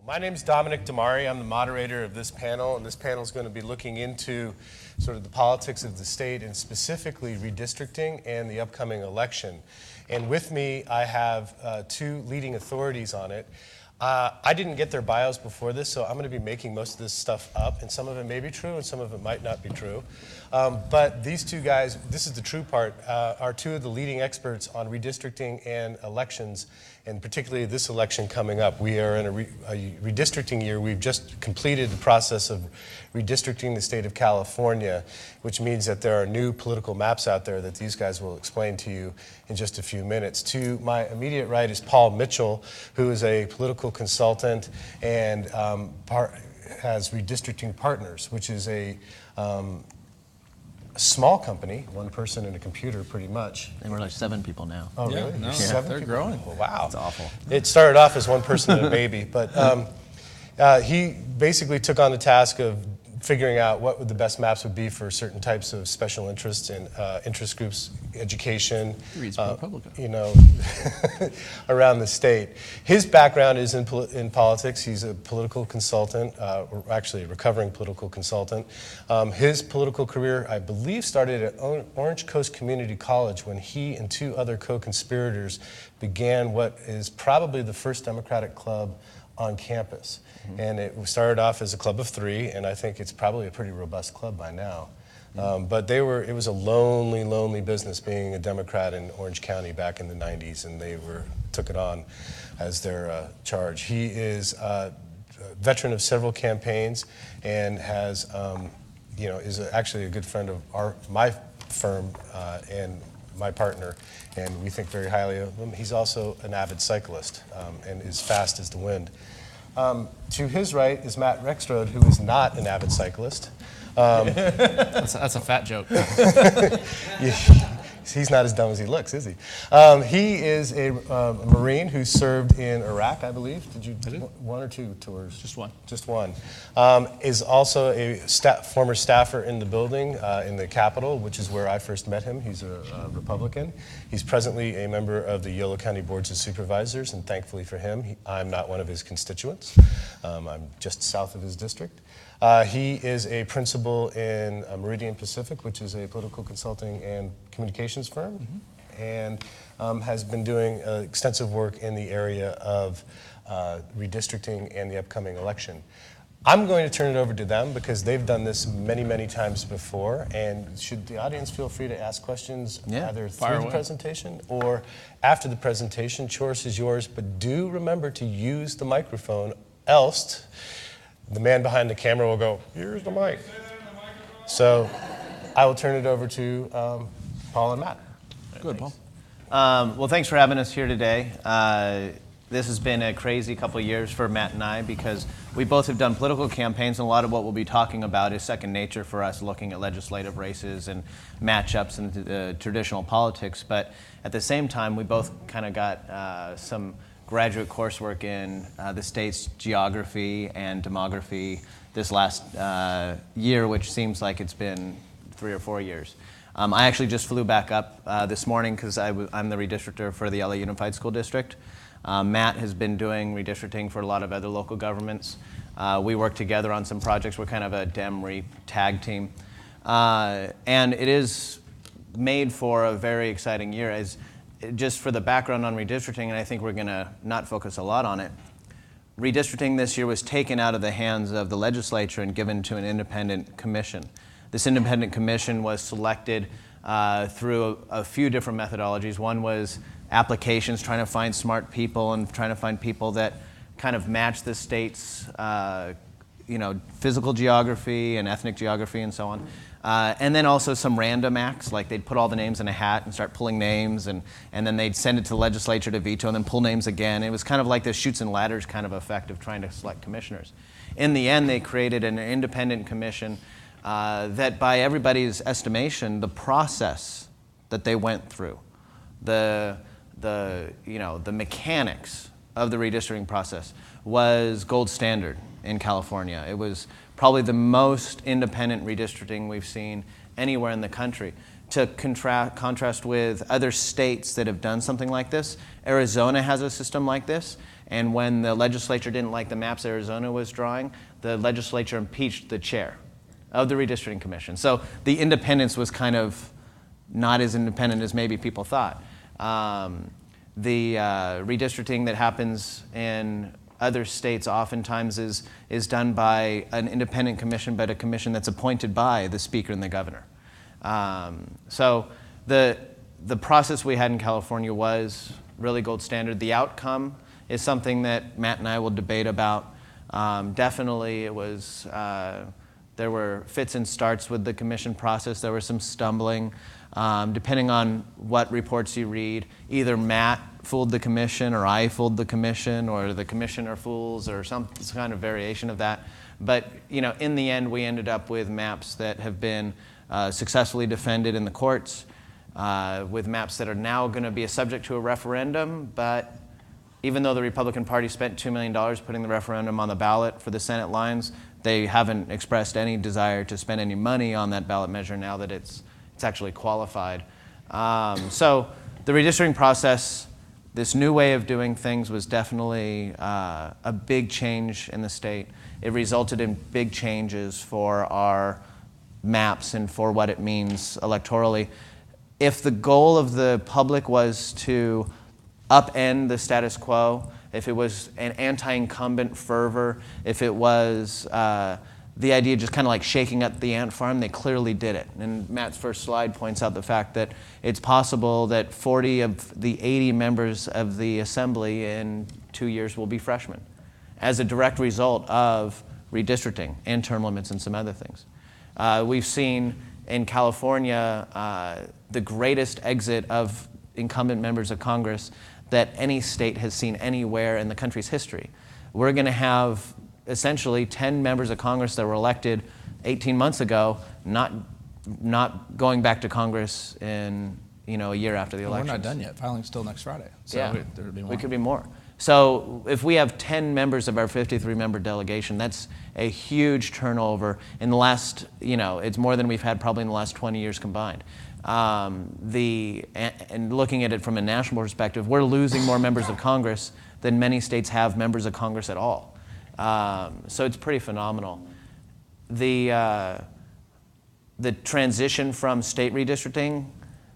My name is Dominic DiMare. I'm the moderator of this panel, and this panel is going to be looking into sort of the politics of the state and specifically redistricting and the upcoming election. And with me, I have two leading authorities on it. I didn't get their bios before this, so I'm going to be making most of this stuff up, and some of it may be true and some of it might not be true. But these two guys, this is the true part, are two of the leading experts on redistricting and elections, and particularly this election coming up. We are in a redistricting year. We've just completed the process of redistricting the state of California, which means that there are new political maps out there that these guys will explain to you in just a few minutes. To my immediate right is Paul Mitchell, who is a political consultant and has Redistricting Partners, which is a small company, one person and a computer pretty much. And we're like 7 people now. Oh, really? No, They're growing. Oh, wow. It's awful. It started off as one person and a baby, but he basically took on the task of figuring out what the best maps would be for certain types of special interests and interest groups, education, He reads ProPublica. you know, around the state. His background is in politics. He's a political consultant, or actually a recovering political consultant. His political career, I believe, started at Orange Coast Community College when he and 2 other co-conspirators began what is probably the first Democratic club on campus. And it started off as a club of 3, and I think it's probably a pretty robust club by now. But it was a lonely, lonely business being a Democrat in Orange County back in the 90s, and they took it on as their charge. He is a veteran of several campaigns and has, is actually a good friend of my firm and my partner, and we think very highly of him. He's also an avid cyclist and is fast as the wind. To his right is Matt Rexroad, who is not an avid cyclist. That's a fat joke. He's not as dumb as he looks, is he? He is a Marine who served in Iraq, I believe. Did you do 1 or 2 tours? Just one. Just one. Is also a former staffer in the building in the Capitol, which is where I first met him. He's a Republican. He's presently a member of the Yolo County Boards of Supervisors, and thankfully for him, I'm not one of his constituents. I'm just south of his district. He is a principal in Meridian Pacific, which is a political consulting and communications firm, and has been doing extensive work in the area of redistricting and the upcoming election. I'm going to turn it over to them because they've done this many, many times before, and should the audience feel free to ask questions either through the presentation or after the presentation. Choice is yours, but do remember to use the microphone, else the man behind the camera will go, "Here's the mic." So I will turn it over to Paul and Matt. Good, Paul. Well, thanks for having us here today. This has been a crazy couple of years for Matt and I because we both have done political campaigns, and a lot of what we'll be talking about is second nature for us, looking at legislative races and matchups and traditional politics. But at the same time, we both kind of got some graduate coursework in the state's geography and demography this last year, which seems like it's been 3 or 4 years. I actually just flew back up this morning because I'm the redistrictor for the LA Unified School District. Matt has been doing redistricting for a lot of other local governments. We work together on some projects. We're kind of a Dem-Rep tag team. And it is made for a very exciting year. Just for the background on redistricting, and I think we're going to not focus a lot on it, redistricting this year was taken out of the hands of the legislature and given to an independent commission. This independent commission was selected through a few different methodologies. One was applications, trying to find smart people and trying to find people that kind of match the state's physical geography and ethnic geography and so on. And then also some random acts, like they'd put all the names in a hat and start pulling names, and then they'd send it to the legislature to veto and then pull names again. It was kind of like this chutes and ladders kind of effect of trying to select commissioners. In the end, they created an independent commission that, by everybody's estimation, the process that they went through, the mechanics of the redistricting process was gold standard in California. It was probably the most independent redistricting we've seen anywhere in the country. to contrast with other states that have done something like this. Arizona has a system like this, and when the legislature didn't like the maps Arizona was drawing, the legislature impeached the chair of the redistricting commission. So the independence was kind of not as independent as maybe people thought. The redistricting that happens in other states oftentimes is done by an independent commission, but a commission that's appointed by the speaker and the governor. So the process we had in California was really gold standard. The outcome is something that Matt and I will debate about. Definitely it was, there were fits and starts with the commission process. There was some stumbling. Depending on what reports you read, either Matt fooled the commission or I fooled the commission or the commissioner fools or some kind of variation of that. But in the end, we ended up with maps that have been successfully defended in the courts, with maps that are now going to be subject to a referendum. But even though the Republican Party spent $2 million putting the referendum on the ballot for the Senate lines, they haven't expressed any desire to spend any money on that ballot measure now that it's actually qualified. So the redistricting process, this new way of doing things, was definitely a big change in the state. It resulted in big changes for our maps and for what it means electorally. If the goal of the public was to upend the status quo, if it was an anti-incumbent fervor, if it was the idea of just kind of like shaking up the ant farm, they clearly did it. And Matt's first slide points out the fact that it's possible that 40 of the 80 members of the assembly in 2 years will be freshmen as a direct result of redistricting and term limits and some other things. We've seen in California the greatest exit of incumbent members of Congress that any state has seen anywhere in the country's history. We're going to have essentially 10 members of Congress that were elected 18 months ago not going back to Congress in a year after the election. We're not done yet. Filing's still next Friday. So yeah, there'll be more. We could be more. So if we have 10 members of our 53-member delegation, that's a huge turnover in the last, it's more than we've had probably in the last 20 years combined. And looking at it from a national perspective, we're losing more members of Congress than many states have members of Congress at all. So it's pretty phenomenal. The transition from state redistricting,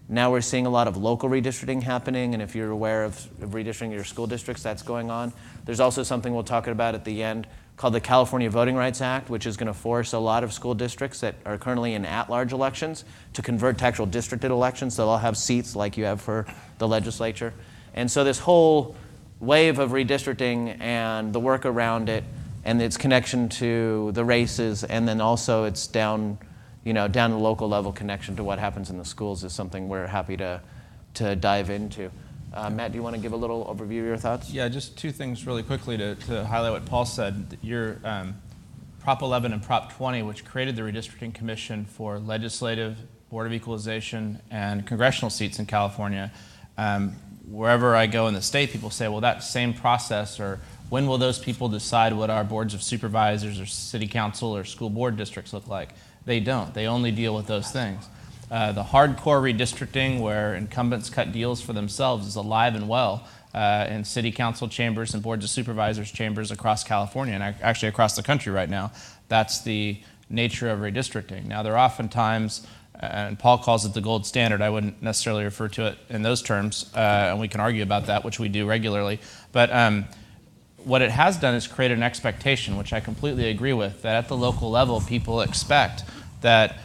now we're seeing a lot of local redistricting happening, and if you're aware of redistricting your school districts, that's going on. There's also something we'll talk about at the end called the California Voting Rights Act, which is going to force a lot of school districts that are currently in at-large elections to convert to actual districted elections, so they'll have seats like you have for the legislature. And so this whole wave of redistricting and the work around it and its connection to the races, and then also it's down the local level connection to what happens in the schools, is something we're happy to dive into. Matt, do you want to give a little overview of your thoughts? Yeah, just two things really quickly to highlight what Paul said. Your Prop 11 and Prop 20, which created the Redistricting Commission for Legislative, Board of Equalization, and congressional seats in California. Wherever I go in the state, people say, well, that same process, or when will those people decide what our boards of supervisors or city council or school board districts look like? They don't. They only deal with those things. The hardcore redistricting, where incumbents cut deals for themselves, is alive and well in city council chambers and boards of supervisors chambers across California and actually across the country right now. That's the nature of redistricting. Now, there are oftentimes, and Paul calls it the gold standard. I wouldn't necessarily refer to it in those terms, and we can argue about that, which we do regularly. But what it has done is create an expectation, which I completely agree with, that at the local level, people expect that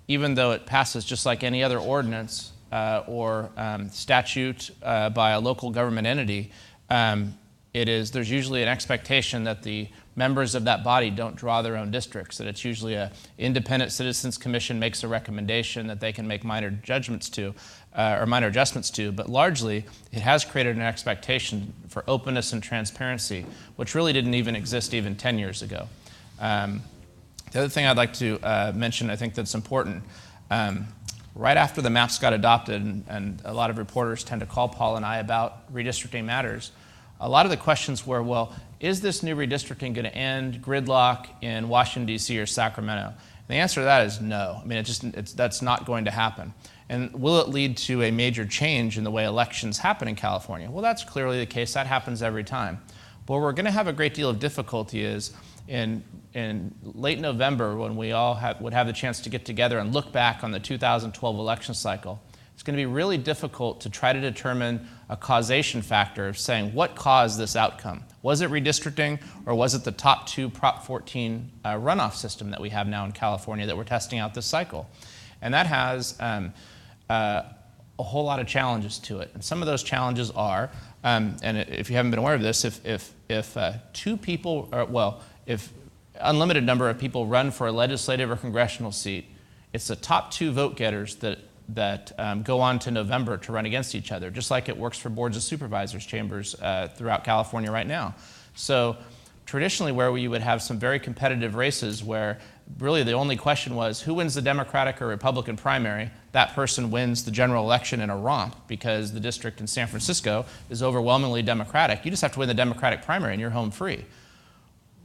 even though it passes just like any other ordinance or statute by a local government entity, there's usually an expectation that the members of that body don't draw their own districts, that it's usually an independent citizens commission makes a recommendation that they can make minor judgments to, or minor adjustments to, but largely it has created an expectation for openness and transparency, which really didn't even exist even 10 years ago. The other thing I'd like to mention, I think that's important, right after the maps got adopted, and a lot of reporters tend to call Paul and I about redistricting matters, a lot of the questions were, well, is this new redistricting going to end gridlock in Washington, D.C. or Sacramento? And the answer to that is no. I mean, that's not going to happen. And will it lead to a major change in the way elections happen in California? Well, that's clearly the case. That happens every time. But where we're going to have a great deal of difficulty is in late November, when we all would have the chance to get together and look back on the 2012 election cycle. It's going to be really difficult to try to determine a causation factor of saying what caused this outcome. Was it redistricting, or was it the top 2 Prop 14 runoff system that we have now in California that we're testing out this cycle? And that has a whole lot of challenges to it. And some of those challenges are, and if you haven't been aware of this, if 2 people, if unlimited number of people run for a legislative or congressional seat, it's the top 2 vote getters that go on to November to run against each other, just like it works for boards of supervisors chambers throughout California right now. So traditionally, where we would have some very competitive races where really the only question was who wins the Democratic or Republican primary, that person wins the general election in a romp because the district in San Francisco is overwhelmingly Democratic. You just have to win the Democratic primary and you're home free.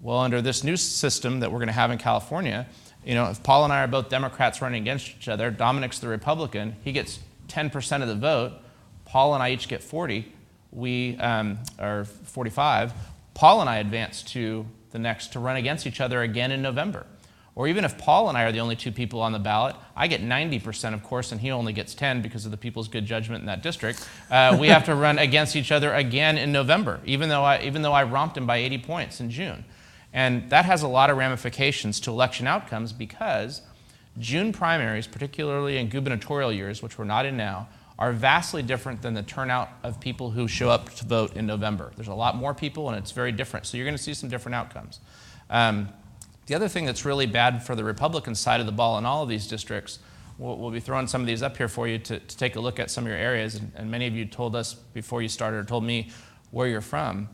Well, under this new system that we're going to have in California, if Paul and I are both Democrats running against each other, Dominic's the Republican, he gets 10% of the vote, Paul and I each get 40, we are 45, Paul and I advance to the next to run against each other again in November. Or even if Paul and I are the only 2 people on the ballot, I get 90%, of course, and he only gets 10 because of the people's good judgment in that district. We have to run against each other again in November, even though I romped him by 80 points in June. And that has a lot of ramifications to election outcomes because June primaries, particularly in gubernatorial years, which we're not in now, are vastly different than the turnout of people who show up to vote in November. There's a lot more people and it's very different. So you're going to see some different outcomes. The other thing that's really bad for the Republican side of the ball in all of these districts, we'll be throwing some of these up here for you to take a look at some of your areas. And many of you told us before you started or told me where you're from.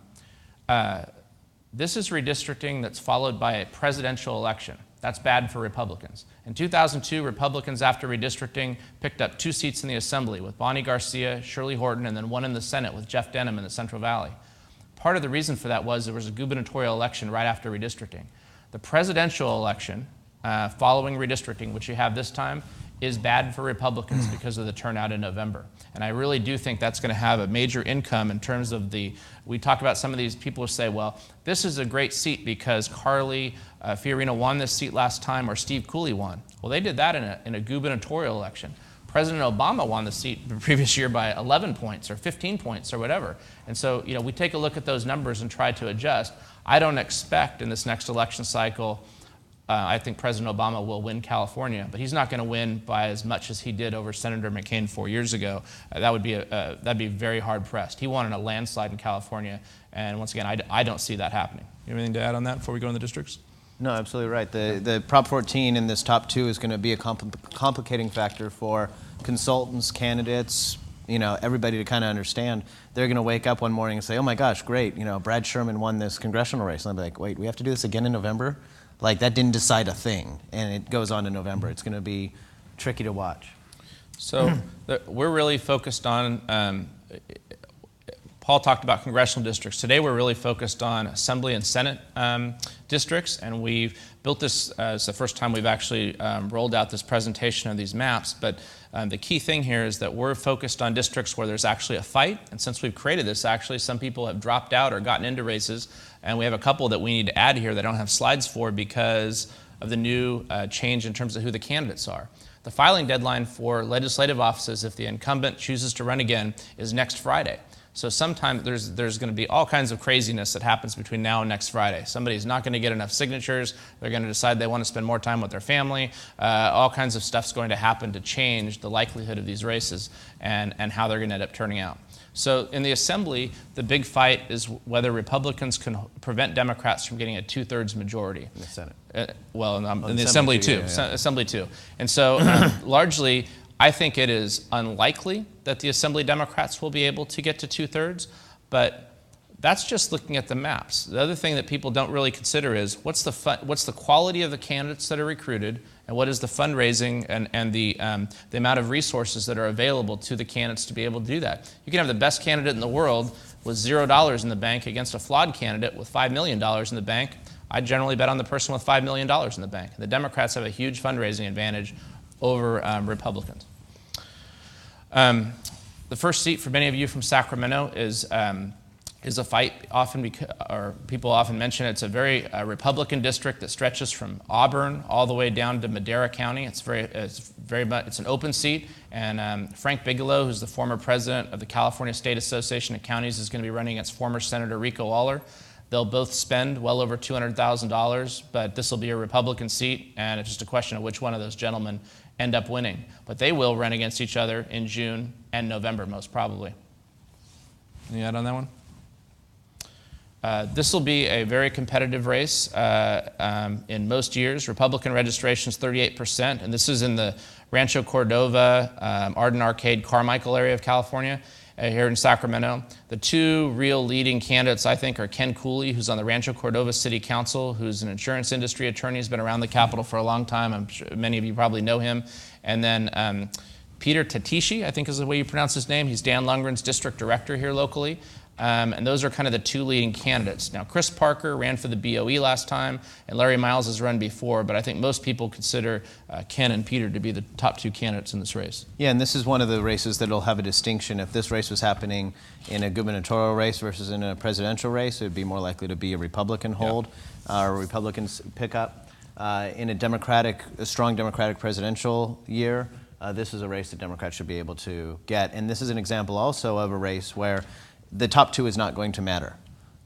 This is redistricting that's followed by a presidential election. That's bad for Republicans. In 2002, Republicans, after redistricting, picked up 2 seats in the Assembly with Bonnie Garcia, Shirley Horton, and then 1 in the Senate with Jeff Denham in the Central Valley. Part of the reason for that was there was a gubernatorial election right after redistricting. The presidential election following redistricting, which you have this time, is bad for Republicans because of the turnout in November. And I really do think that's going to have a major income in terms of we talk about some of these people who say, well, this is a great seat because Carly Fiorina won this seat last time or Steve Cooley won. Well, they did that in a gubernatorial election. President Obama won the seat the previous year by 11 points or 15 points or whatever. And so, we take a look at those numbers and try to adjust. I don't expect in this next election cycle I think President Obama will win California, but he's not going to win by as much as he did over Senator McCain 4 years ago. That'd be very hard pressed. He won in a landslide in California, and once again, I don't see that happening. You have anything to add on that before we go in the districts? No, absolutely right. The Prop 14 in this top 2 is going to be a complicating factor for consultants, candidates, everybody to kind of understand. They're going to wake up one morning and say, oh my gosh, great, Brad Sherman won this congressional race. And I'll be like, wait, we have to do this again in November? Like, that didn't decide a thing, and it goes on to November. It's going to be tricky to watch. So we're really focused on, Paul talked about congressional districts. Today we're really focused on Assembly and Senate districts, and we've built this as the first time we've actually rolled out this presentation of these maps. But the key thing here is that we're focused on districts where there's actually a fight, and since we've created this, actually some people have dropped out or gotten into races, and we have a couple that we need to add here that I don't have slides for because of the new change in terms of who the candidates are. The filing deadline for legislative offices, if the incumbent chooses to run again, is next Friday. So sometimes there's going to be all kinds of craziness that happens between now and next Friday. Somebody's not going to get enough signatures. They're going to decide they want to spend more time with their family. All kinds of stuff's going to happen to change the likelihood of these races and how they're going to end up turning out. So in the Assembly, the big fight is whether Republicans can prevent Democrats from getting a 2/3 majority. In the Senate. In the Assembly too. Yeah. Assembly too. And so largely, I think it is unlikely that the Assembly Democrats will be able to get to 2/3, but that's just looking at the maps. The other thing that people don't really consider is what's the quality of the candidates that are recruited, and what is the fundraising and the amount of resources that are available to the candidates to be able to do that. You can have the best candidate in the world with $0 in the bank against a flawed candidate with $5 million in the bank. I generally bet on the person with $5 million in the bank. The Democrats have a huge fundraising advantage over Republicans. The first seat for many of you from Sacramento is a fight. People often mention it's a very Republican district that stretches from Auburn all the way down to Madera County. It's an open seat, and Frank Bigelow, who's the former president of the California State Association of Counties, is going to be running against former Senator Rico Waller. They'll both spend well over $200,000, but this will be a Republican seat, and it's just a question of which one of those gentlemen end up winning. But they will run against each other in June and November, most probably. Any add on that one? This will be a very competitive race. In most years, Republican registration is 38%, and this is in the Rancho Cordova, Arden Arcade, Carmichael area of California, here in Sacramento. The two real leading candidates, I think, are Ken Cooley, who's on the Rancho Cordova City Council, who's an insurance industry attorney, has been around the Capitol for a long time. I'm sure many of you probably know him. And then Peter Tatishi, I think is the way you pronounce his name. He's Dan Lundgren's district director here locally. And those are kind of the two leading candidates. Now, Chris Parker ran for the BOE last time, and Larry Miles has run before, but I think most people consider Ken and Peter to be the top two candidates in this race. Yeah, and this is one of the races that will have a distinction. If this race was happening in a gubernatorial race versus in a presidential race, it would be more likely to be a Republican hold, or Republicans pick up. In a strong Democratic presidential year, this is a race that Democrats should be able to get. And this is an example also of a race where the top two is not going to matter.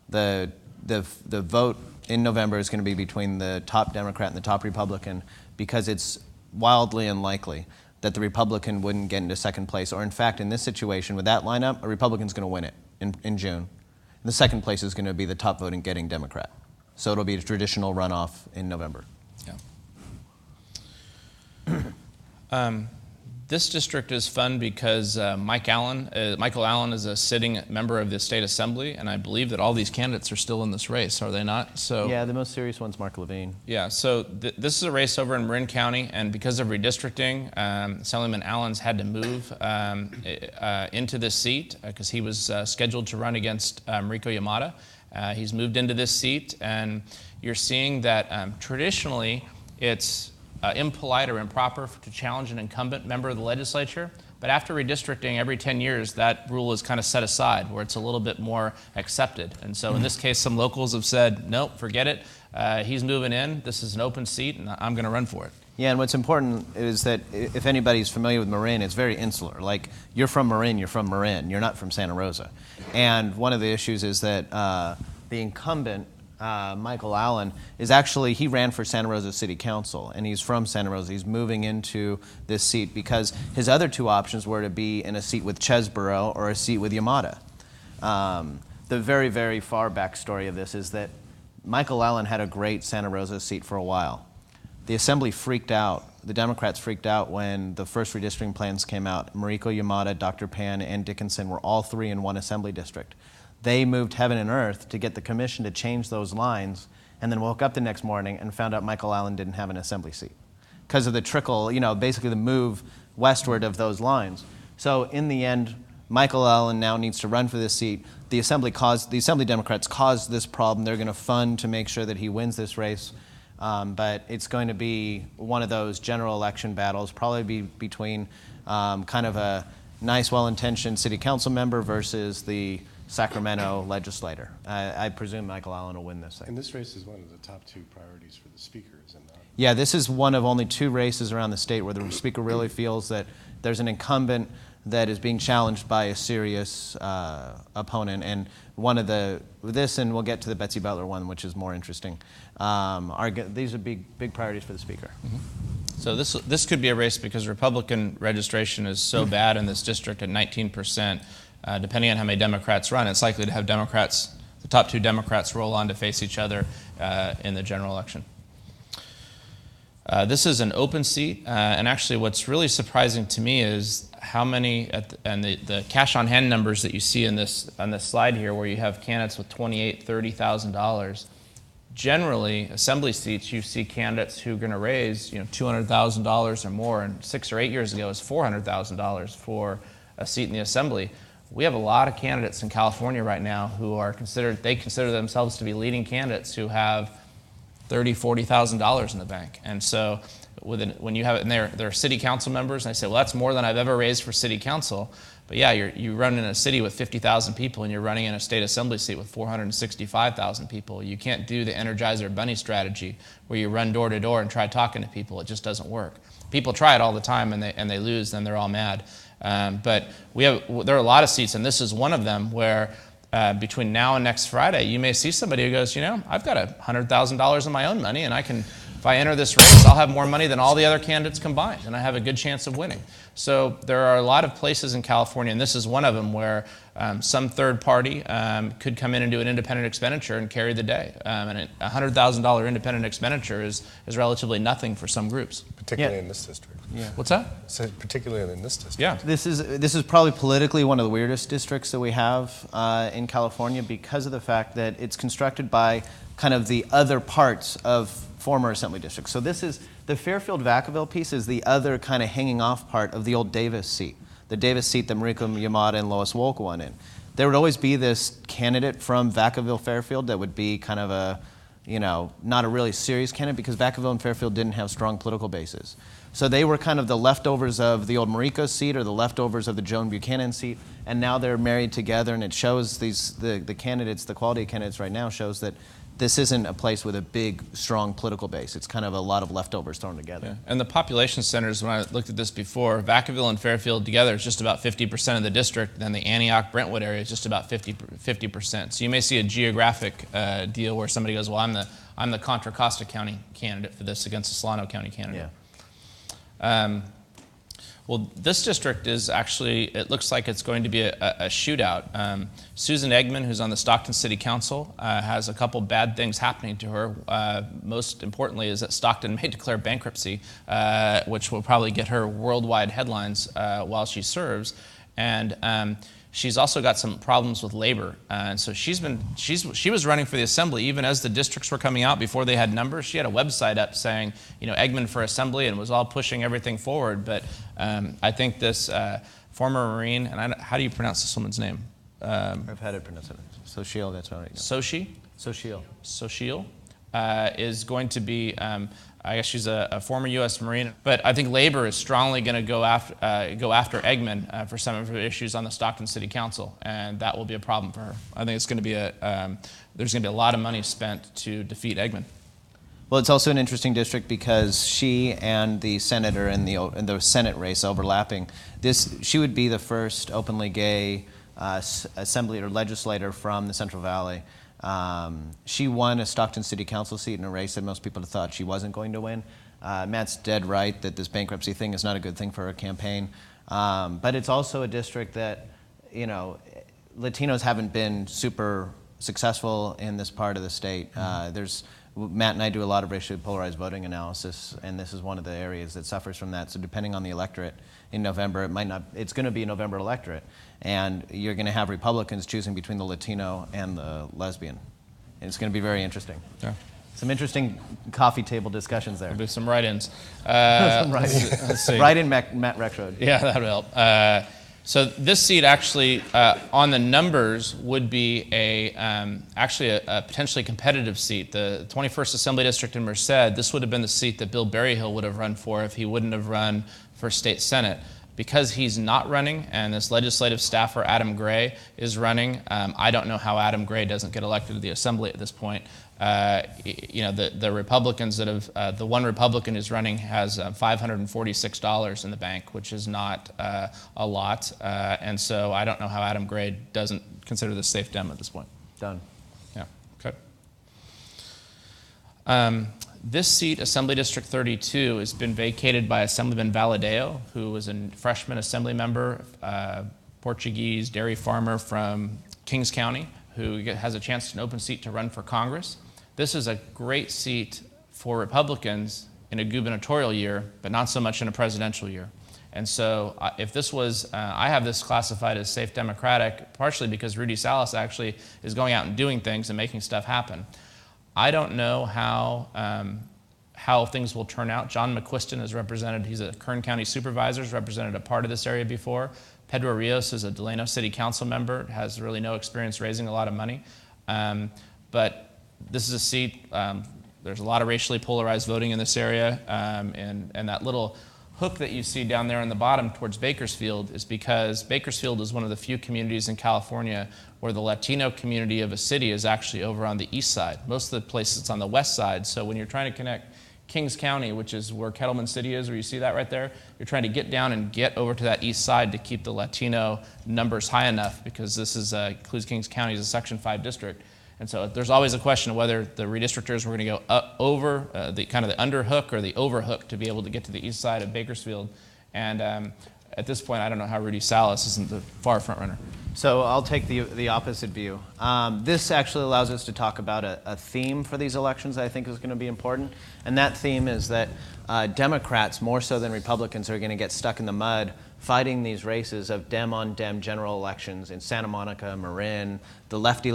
The vote in November is going to be between the top Democrat and the top Republican, because it's wildly unlikely that the Republican wouldn't get into second place. Or in fact, in this situation, with that lineup, a Republican's going to win it in June. And the second place is going to be the top voting getting Democrat. So it'll be a traditional runoff in November. Yeah. This district is fun because Michael Allen is a sitting member of the State Assembly, and I believe that all these candidates are still in this race, are they not? So yeah, the most serious one's Mark Levine. Yeah, so this is a race over in Marin County, and because of redistricting, Assemblyman Allen's had to move into this seat because he was scheduled to run against Rico Yamada. He's moved into this seat, and you're seeing that traditionally it's impolite or improper to challenge an incumbent member of the legislature. But after redistricting every 10 years, that rule is kind of set aside where it's a little bit more accepted. And so in this case, some locals have said, nope, forget it. He's moving in. This is an open seat, and I'm going to run for it. Yeah, and what's important is that if anybody's familiar with Marin, it's very insular. Like, you're from Marin, you're from Marin. You're not from Santa Rosa. And one of the issues is that the incumbent, Michael Allen, he ran for Santa Rosa City Council, and he's from Santa Rosa. He's moving into this seat because his other two options were to be in a seat with Chesborough or a seat with Yamada. The very, very far backstory of this is that Michael Allen had a great Santa Rosa seat for a while. The Assembly freaked out. The Democrats freaked out when the first redistricting plans came out. Mariko Yamada, Dr. Pan, and Dickinson were all three in one Assembly district. They moved heaven and earth to get the commission to change those lines, and then woke up the next morning and found out Michael Allen didn't have an assembly seat because of the trickle, basically the move westward of those lines. So in the end, Michael Allen now needs to run for this seat. The Assembly Democrats caused this problem. They're going to fund to make sure that he wins this race, but it's going to be one of those general election battles, probably be between kind of a nice, well-intentioned city council member versus the Sacramento legislator. I presume Michael Allen will win this thing. And this race is one of the top two priorities for the speaker, is it not? Yeah, this is one of only two races around the state where the speaker really feels that there's an incumbent that is being challenged by a serious opponent. And this, and we'll get to the Betsy Butler one, which is more interesting. These are big priorities for the speaker. Mm-hmm. So this could be a race because Republican registration is so bad in this district at 19%. Depending on how many Democrats run, it's likely to have the top two Democrats roll on to face each other in the general election. This is an open seat, and actually what's really surprising to me is how many, and the cash on hand numbers that you see on this slide here, where you have candidates with $28,000, $30,000. Generally, assembly seats, you see candidates who are going to raise $200,000 or more, and 6 or 8 years ago it was $400,000 for a seat in the assembly. We have a lot of candidates in California right now who consider themselves to be leading candidates who have $30,000, $40,000 in the bank. And so when you have it, and they're city council members, and I say, well, that's more than I've ever raised for city council. But yeah, you run in a city with 50,000 people, and you're running in a state assembly seat with 465,000 people. You can't do the Energizer Bunny strategy where you run door to door and try talking to people. It just doesn't work. People try it all the time, and they lose, then they're all mad. But there are a lot of seats, and this is one of them where between now and next Friday, you may see somebody who goes, I've got $100,000 of my own money, and if I enter this race, I'll have more money than all the other candidates combined, and I have a good chance of winning. So there are a lot of places in California, and this is one of them, where some third party could come in and do an independent expenditure and carry the day. And a $100,000 independent expenditure is relatively nothing for some groups. Particularly in this district. Yeah. What's that? So particularly in this district. Yeah. This is probably politically one of the weirdest districts that we have in California because of the fact that it's constructed by kind of the other parts of former assembly districts. So this is the Fairfield-Vacaville piece is the other kind of hanging off part of the old Davis seat, the Davis seat that Mariko Yamada and Lois Wolk won in. There would always be this candidate from Vacaville-Fairfield that would be kind of a, not a really serious candidate because Vacaville and Fairfield didn't have strong political bases. So they were kind of the leftovers of the old Mariko seat or the leftovers of the Joan Buchanan seat, and now they're married together, and it shows the candidates, the quality of candidates right now shows that this isn't a place with a big, strong political base. It's kind of a lot of leftovers thrown together. Yeah. And the population centers, when I looked at this before, Vacaville and Fairfield together is just about 50% of the district, then the Antioch-Brentwood area is just about 50%. So you may see a geographic deal where somebody goes, well, I'm the Contra Costa County candidate for this against the Solano County candidate. Yeah. Well, this district is actually, it looks like it's going to be a shootout. Susan Eggman, who's on the Stockton City Council, has a couple bad things happening to her. Most importantly is that Stockton may declare bankruptcy, which will probably get her worldwide headlines while she serves. And she's also got some problems with labor, and so she was running for the assembly even as the districts were coming out before they had numbers. She had a website up saying, Eggman for assembly, and was all pushing everything forward. But I think this former Marine, and how do you pronounce this woman's name? I've had it pronounced. Sochiel, that's right. Sochi? Sochiel. Sochiel is going to be. I guess she's a former U.S. Marine, but I think labor is strongly going to go after Eggman for some of her issues on the Stockton City Council, and that will be a problem for her. I think it's going to be there's going to be a lot of money spent to defeat Eggman. Well, it's also an interesting district because she and the senator in the Senate race overlapping. She would be the first openly gay assembly or legislator from the Central Valley. She won a Stockton City Council seat in a race that most people thought she wasn't going to win. Matt's dead right that this bankruptcy thing is not a good thing for her campaign. But it's also a district that, Latinos haven't been super successful in this part of the state. Matt and I do a lot of racially polarized voting analysis, and this is one of the areas that suffers from that. So depending on the electorate in November, it's going to be a November electorate, and you're going to have Republicans choosing between the Latino and the lesbian. And it's going to be very interesting. Yeah. Some interesting coffee table discussions there. There'll be some write-ins. Let's see. Write in Matt Rexroad. Yeah, that would help. So this seat actually, on the numbers, would be actually a potentially competitive seat. The 21st Assembly District in Merced, this would have been the seat that Bill Berryhill would have run for if he wouldn't have run for state senate. Because he's not running, and this legislative staffer, Adam Gray, is running, I don't know how Adam Gray doesn't get elected to the assembly at this point. The Republicans that have, the one Republican who's running has $546 in the bank, which is not a lot. And so I don't know how Adam Gray doesn't consider this safe Dem at this point. Done. Yeah, okay. This seat, Assembly District 32, has been vacated by Assemblyman Valadeo, who was a freshman assembly member, Portuguese dairy farmer from Kings County, who has a chance to an open seat to run for Congress. This is a great seat for Republicans in a gubernatorial year, but not so much in a presidential year. And so if this was, I have this classified as safe Democratic, partially because Rudy Salas actually is going out and doing things and making stuff happen. I don't know how things will turn out. John McQuiston is represented, he's a Kern County supervisor, has represented a part of this area before. Pedro Rios is a Delano City Council member, has really no experience raising a lot of money. But this is a seat, there's a lot of racially polarized voting in this area, and that little hook that you see down there on the bottom towards Bakersfield is because Bakersfield is one of the few communities in California where the Latino community of a city is actually over on the east side. Most of the places it's on the west side. So when you're trying to connect Kings County, which is where Kettleman City is, where you see that right there, you're trying to get down and get over to that east side to keep the Latino numbers high enough, because this is includes Kings County as a Section 5 district. And so there's always a question of whether the redistrictors were going to go over the kind of the underhook or the overhook to be able to get to the east side of Bakersfield. And at this point, I don't know how Rudy Salas isn't the far front runner. So I'll take the opposite view. This actually allows us to talk about a theme for these elections that I think is going to be important. And that theme is that Democrats, more so than Republicans, are going to get stuck in the mud fighting these races of Dem-on-Dem general elections in Santa Monica, Marin, the lefty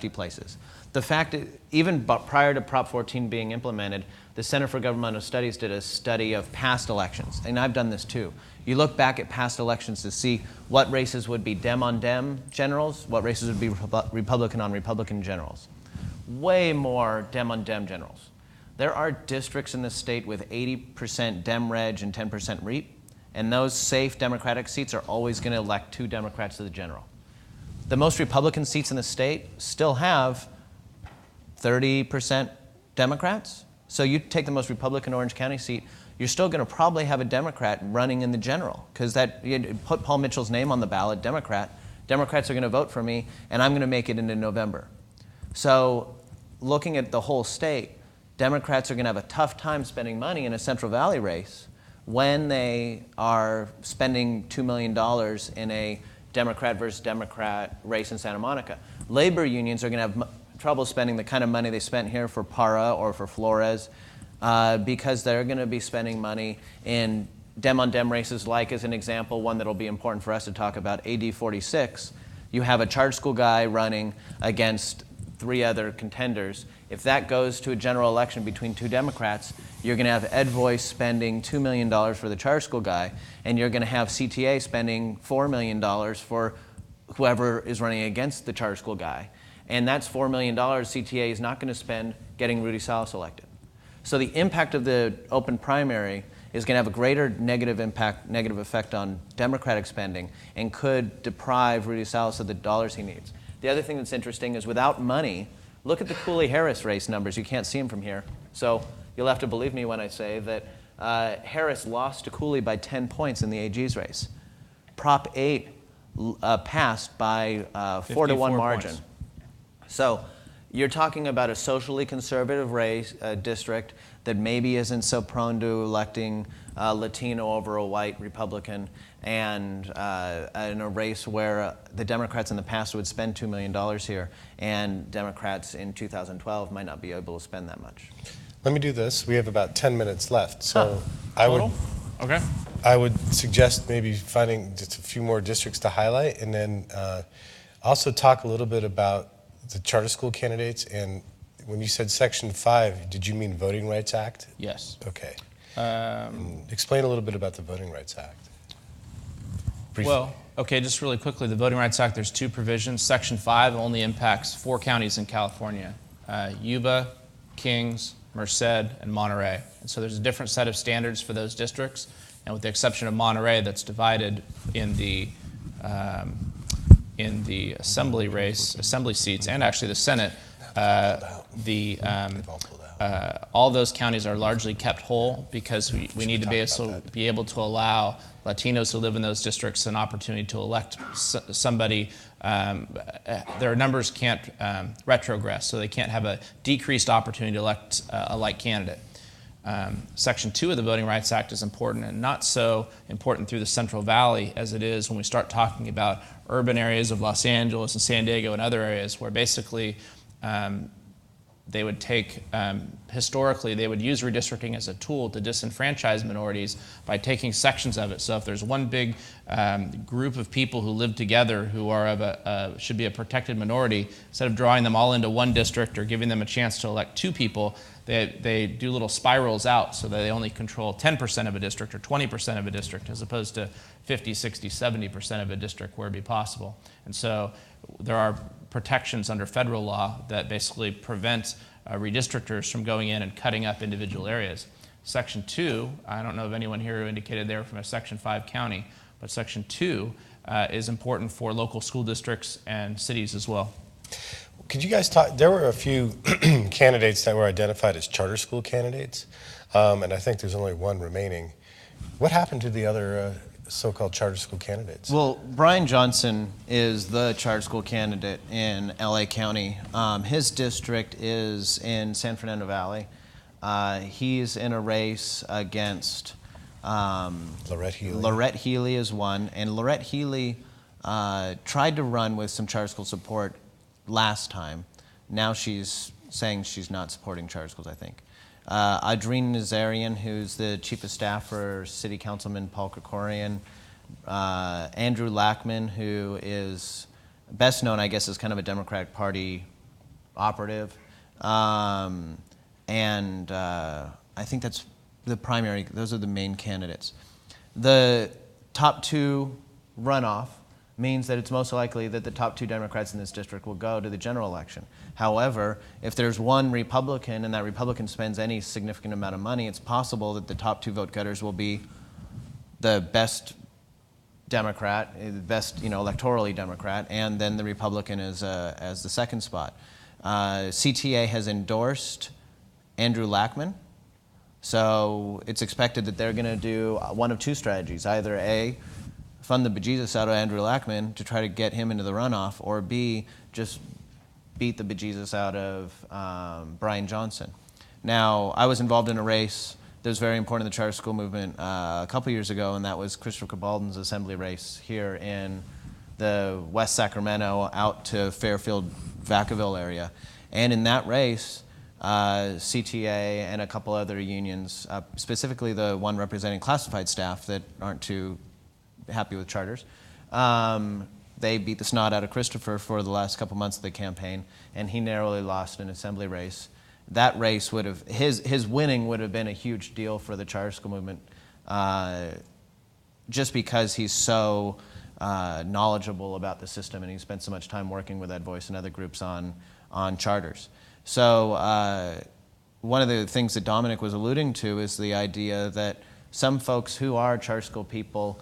places. The fact that even prior to Prop 14 being implemented, the Center for Governmental Studies did a study of past elections, and I've done this too. You look back at past elections to see what races would be Dem-on-Dem generals, what races would be Republican-on-Republican generals. Way more Dem-on-Dem generals. There are districts in this state with 80% Dem-Reg and 10% REAP, and those safe Democratic seats are always going to elect 2 Democrats to the general. The most Republican seats in the state still have 30% Democrats. So you take the most Republican Orange County seat, you're still going to probably have a Democrat running in the general, because you put Paul Mitchell's name on the ballot, Democrat. Democrats are going to vote for me, and I'm going to make it into November. So looking at the whole state, Democrats are going to have a tough time spending money in a Central Valley race when they are spending $2 million in a Democrat versus Democrat race in Santa Monica. Labor unions are going to have trouble spending the kind of money they spent here for Parra or for Flores, because they're going to be spending money in Dem-on-Dem races, like, as an example, one that will be important for us to talk about, AD 46. You have a charter school guy running against 3 other contenders. If that goes to a general election between 2 Democrats, you're going to have Ed Voice spending $2 million for the charter school guy, and you're going to have CTA spending $4 million for whoever is running against the charter school guy. And that's $4 million CTA is not going to spend getting Rudy Salas elected. So the impact of the open primary is going to have a greater negative effect on Democratic spending, and could deprive Rudy Salas of the dollars he needs. The other thing that's interesting is, without money, look at the Cooley-Harris race numbers. You can't see them from here. So you'll have to believe me when I say that Harris lost to Cooley by 10 points in the AG's race. Prop 8 passed by 4-to-1 margin. Points. So you're talking about a socially conservative race district that maybe isn't so prone to electing Latino over a white Republican, and in a race where the Democrats in the past would spend $2 million here, and Democrats in 2012 might not be able to spend that much. Let me do this. We have about 10 minutes left, so I would suggest maybe finding just a few more districts to highlight, and then also talk a little bit about the charter school candidates. And when you said Section 5, did you mean Voting Rights Act? Yes. Okay. Explain a little bit about the Voting Rights Act. Briefly. Well, okay, just really quickly, the Voting Rights Act, there's 2 provisions. Section 5 only impacts 4 counties in California: Yuba, Kings, Merced, and Monterey. And so there's a different set of standards for those districts, and with the exception of Monterey, that's divided in the assembly seats, and actually the Senate, all those counties are largely kept whole, because we need to be able to allow Latinos who live in those districts an opportunity to elect somebody. Their numbers can't retrogress, so they can't have a decreased opportunity to elect a like candidate. Section 2 of the Voting Rights Act is important, and not so important through the Central Valley as it is when we start talking about urban areas of Los Angeles and San Diego and other areas, where basically they would take, historically, they would use redistricting as a tool to disenfranchise minorities by taking sections of it. So if there's one big group of people who live together who are of should be a protected minority, instead of drawing them all into one district or giving them a chance to elect 2 people, they do little spirals out so that they only control 10% of a district or 20% of a district, as opposed to 50, 60, 70% of a district where it'd be possible. And so there are protections under federal law that basically prevent redistrictors from going in and cutting up individual areas. Section 2, I don't know of anyone here who indicated they were from a Section 5 county, but Section 2 is important for local school districts and cities as well. Could you guys talk, there were a few candidates that were identified as charter school candidates, and I think there's only one remaining. What happened to the other so-called charter school candidates? Well, Brian Johnson is the charter school candidate in LA County. His district is in San Fernando Valley. He's in a race against Lorette Healy. Lorette Healy is one, and Lorette Healy tried to run with some charter school support last time. Now she's saying she's not supporting charter schools, I think. Adrien Nazarian, who's the chief of staff for City Councilman Paul Krikorian. Andrew Lackman, who is best known, I guess, as kind of a Democratic Party operative. And I think that's the primary, those are the main candidates. The top two runoff means that it's most likely that the top two Democrats in this district will go to the general election. However, if there's one Republican and that Republican spends any significant amount of money, it's possible that the top two vote getters will be the best Democrat, the best, electorally Democrat, and then the Republican as the second spot. CTA has endorsed Andrew Lackman, so it's expected that they're going to do one of two strategies: either A, fund the bejesus out of Andrew Lackman to try to get him into the runoff, or B, just beat the bejesus out of Brian Johnson. Now, I was involved in a race that was very important in the charter school movement a couple years ago, and that was Christopher Cabalden's assembly race here in the West Sacramento out to Fairfield, Vacaville area. And in that race, CTA and a couple other unions, specifically the one representing classified staff that aren't too happy with charters, they beat the snot out of Christopher for the last couple months of the campaign, and he narrowly lost an assembly race. That race would have, his winning would have been a huge deal for the charter school movement, just because he's so knowledgeable about the system and he spent so much time working with Ed Voice and other groups on charters. So one of the things that Dominic was alluding to is the idea that some folks who are charter school people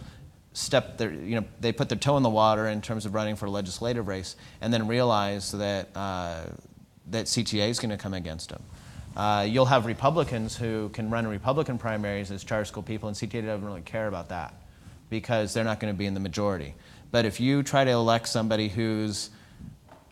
they put their toe in the water in terms of running for a legislative race, and then realize that that CTA is going to come against them. You'll have Republicans who can run Republican primaries as charter school people, and CTA doesn't really care about that because they're not going to be in the majority. But if you try to elect somebody who's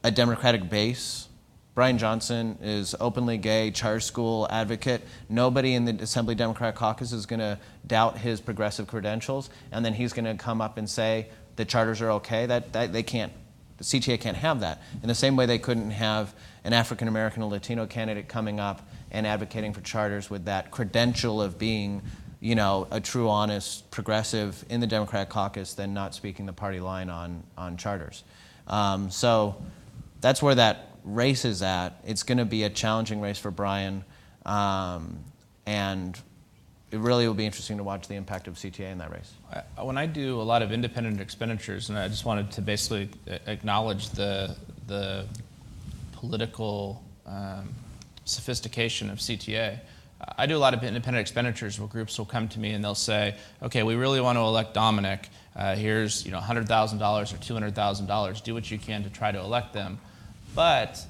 a Democratic base, Brian Johnson is openly gay, charter school advocate. Nobody in the Assembly Democratic Caucus is going to doubt his progressive credentials, and then he's going to come up and say the charters are okay. That they can't. The CTA can't have that. In the same way they couldn't have an African American or Latino candidate coming up and advocating for charters with that credential of being, a true, honest progressive in the Democratic Caucus, then not speaking the party line on charters. So that's where that race is at. It's going to be a challenging race for Brian, and it really will be interesting to watch the impact of CTA in that race. When I do a lot of independent expenditures, and I just wanted to basically acknowledge the political sophistication of CTA, I do a lot of independent expenditures where groups will come to me and they'll say, okay, we really want to elect Dominic. Here's $100,000 or $200,000. Do what you can to try to elect them. But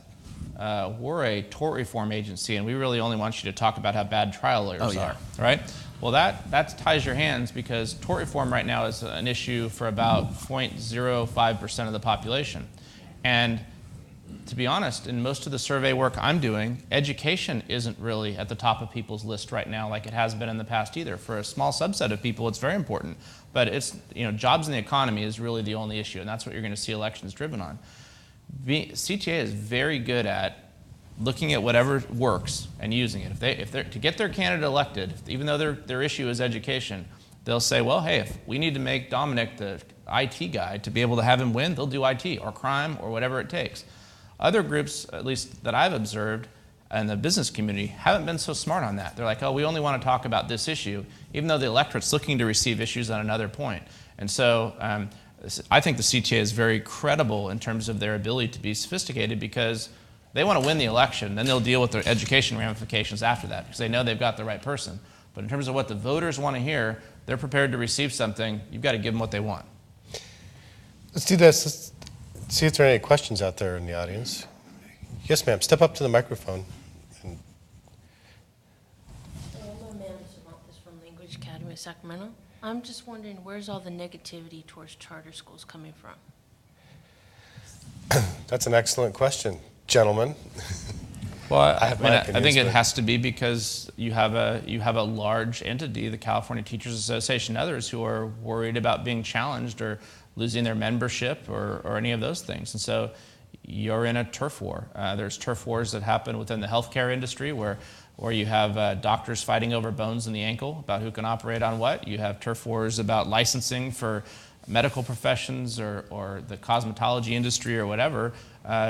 we're a tort reform agency, and we really only want you to talk about how bad trial lawyers are, right? Well, that ties your hands, because tort reform right now is an issue for about 0.05% of the population. And to be honest, in most of the survey work I'm doing, education isn't really at the top of people's list right now like it has been in the past either. For a small subset of people, it's very important. But it's, jobs in the economy is really the only issue, and that's what you're going to see elections driven on. CTA is very good at looking at whatever works and using it. If they're to get their candidate elected, even though their issue is education, they'll say, well, hey, if we need to make Dominic the IT guy to be able to have him win, they'll do IT or crime or whatever it takes. Other groups, at least that I've observed in the business community, haven't been so smart on that. They're like, oh, we only want to talk about this issue, even though the electorate's looking to receive issues on another point. And so I think the CTA is very credible in terms of their ability to be sophisticated, because They want to win the election, then they'll deal with their education ramifications after that because they know they've got the right person. But in terms of what the voters want to hear, they're prepared to receive something. You've got to give them what they want. Let's do this. Let's see if there are any questions out there in the audience. Yes, ma'am. Step up to the microphone. I'm Amanda Cervantes from Language Academy of Sacramento. I'm just wondering, where's all the negativity towards charter schools coming from? That's an excellent question, gentlemen. Well, I have my I think opinions, it but- has to be because you have a large entity, the California Teachers Association, and others who are worried about being challenged or losing their membership or any of those things. And so you're in a turf war. There's turf wars that happen within the healthcare industry where you have doctors fighting over bones in the ankle about who can operate on what. You have turf wars about licensing for medical professions or the cosmetology industry or whatever.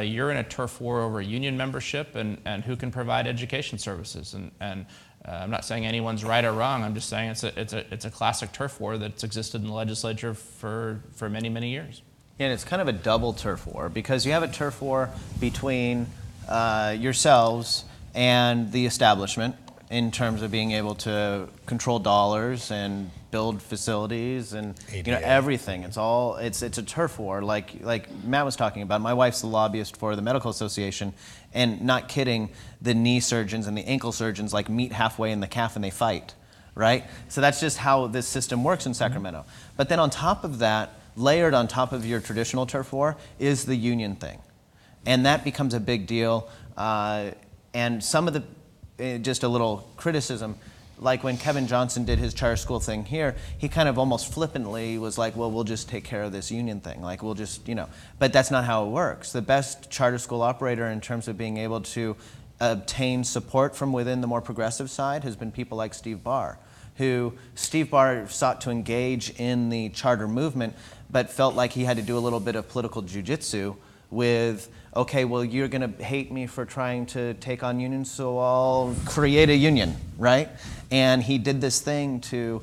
You're in a turf war over union membership and who can provide education services. And I'm not saying anyone's right or wrong. I'm just saying it's a classic turf war that's existed in the legislature for many, many years. And it's kind of a double turf war because you have a turf war between yourselves and the establishment in terms of being able to control dollars and build facilities and everything. It's a turf war like Matt was talking about. My wife's the lobbyist for the Medical Association, and not kidding, the knee surgeons and the ankle surgeons like meet halfway in the calf and they fight, right? So that's just how this system works in Sacramento. But then on top of that, layered on top of your traditional turf war is the union thing. And that becomes a big deal. And some of the, just a little criticism, like when Kevin Johnson did his charter school thing here, he kind of almost flippantly was like, well, we'll just take care of this union thing. Like, we'll just, but that's not how it works. The best charter school operator in terms of being able to obtain support from within the more progressive side has been people like Steve Barr, Steve Barr sought to engage in the charter movement, but felt like he had to do a little bit of political jujitsu with, okay, well, you're going to hate me for trying to take on unions, so I'll create a union, right? And he did this thing to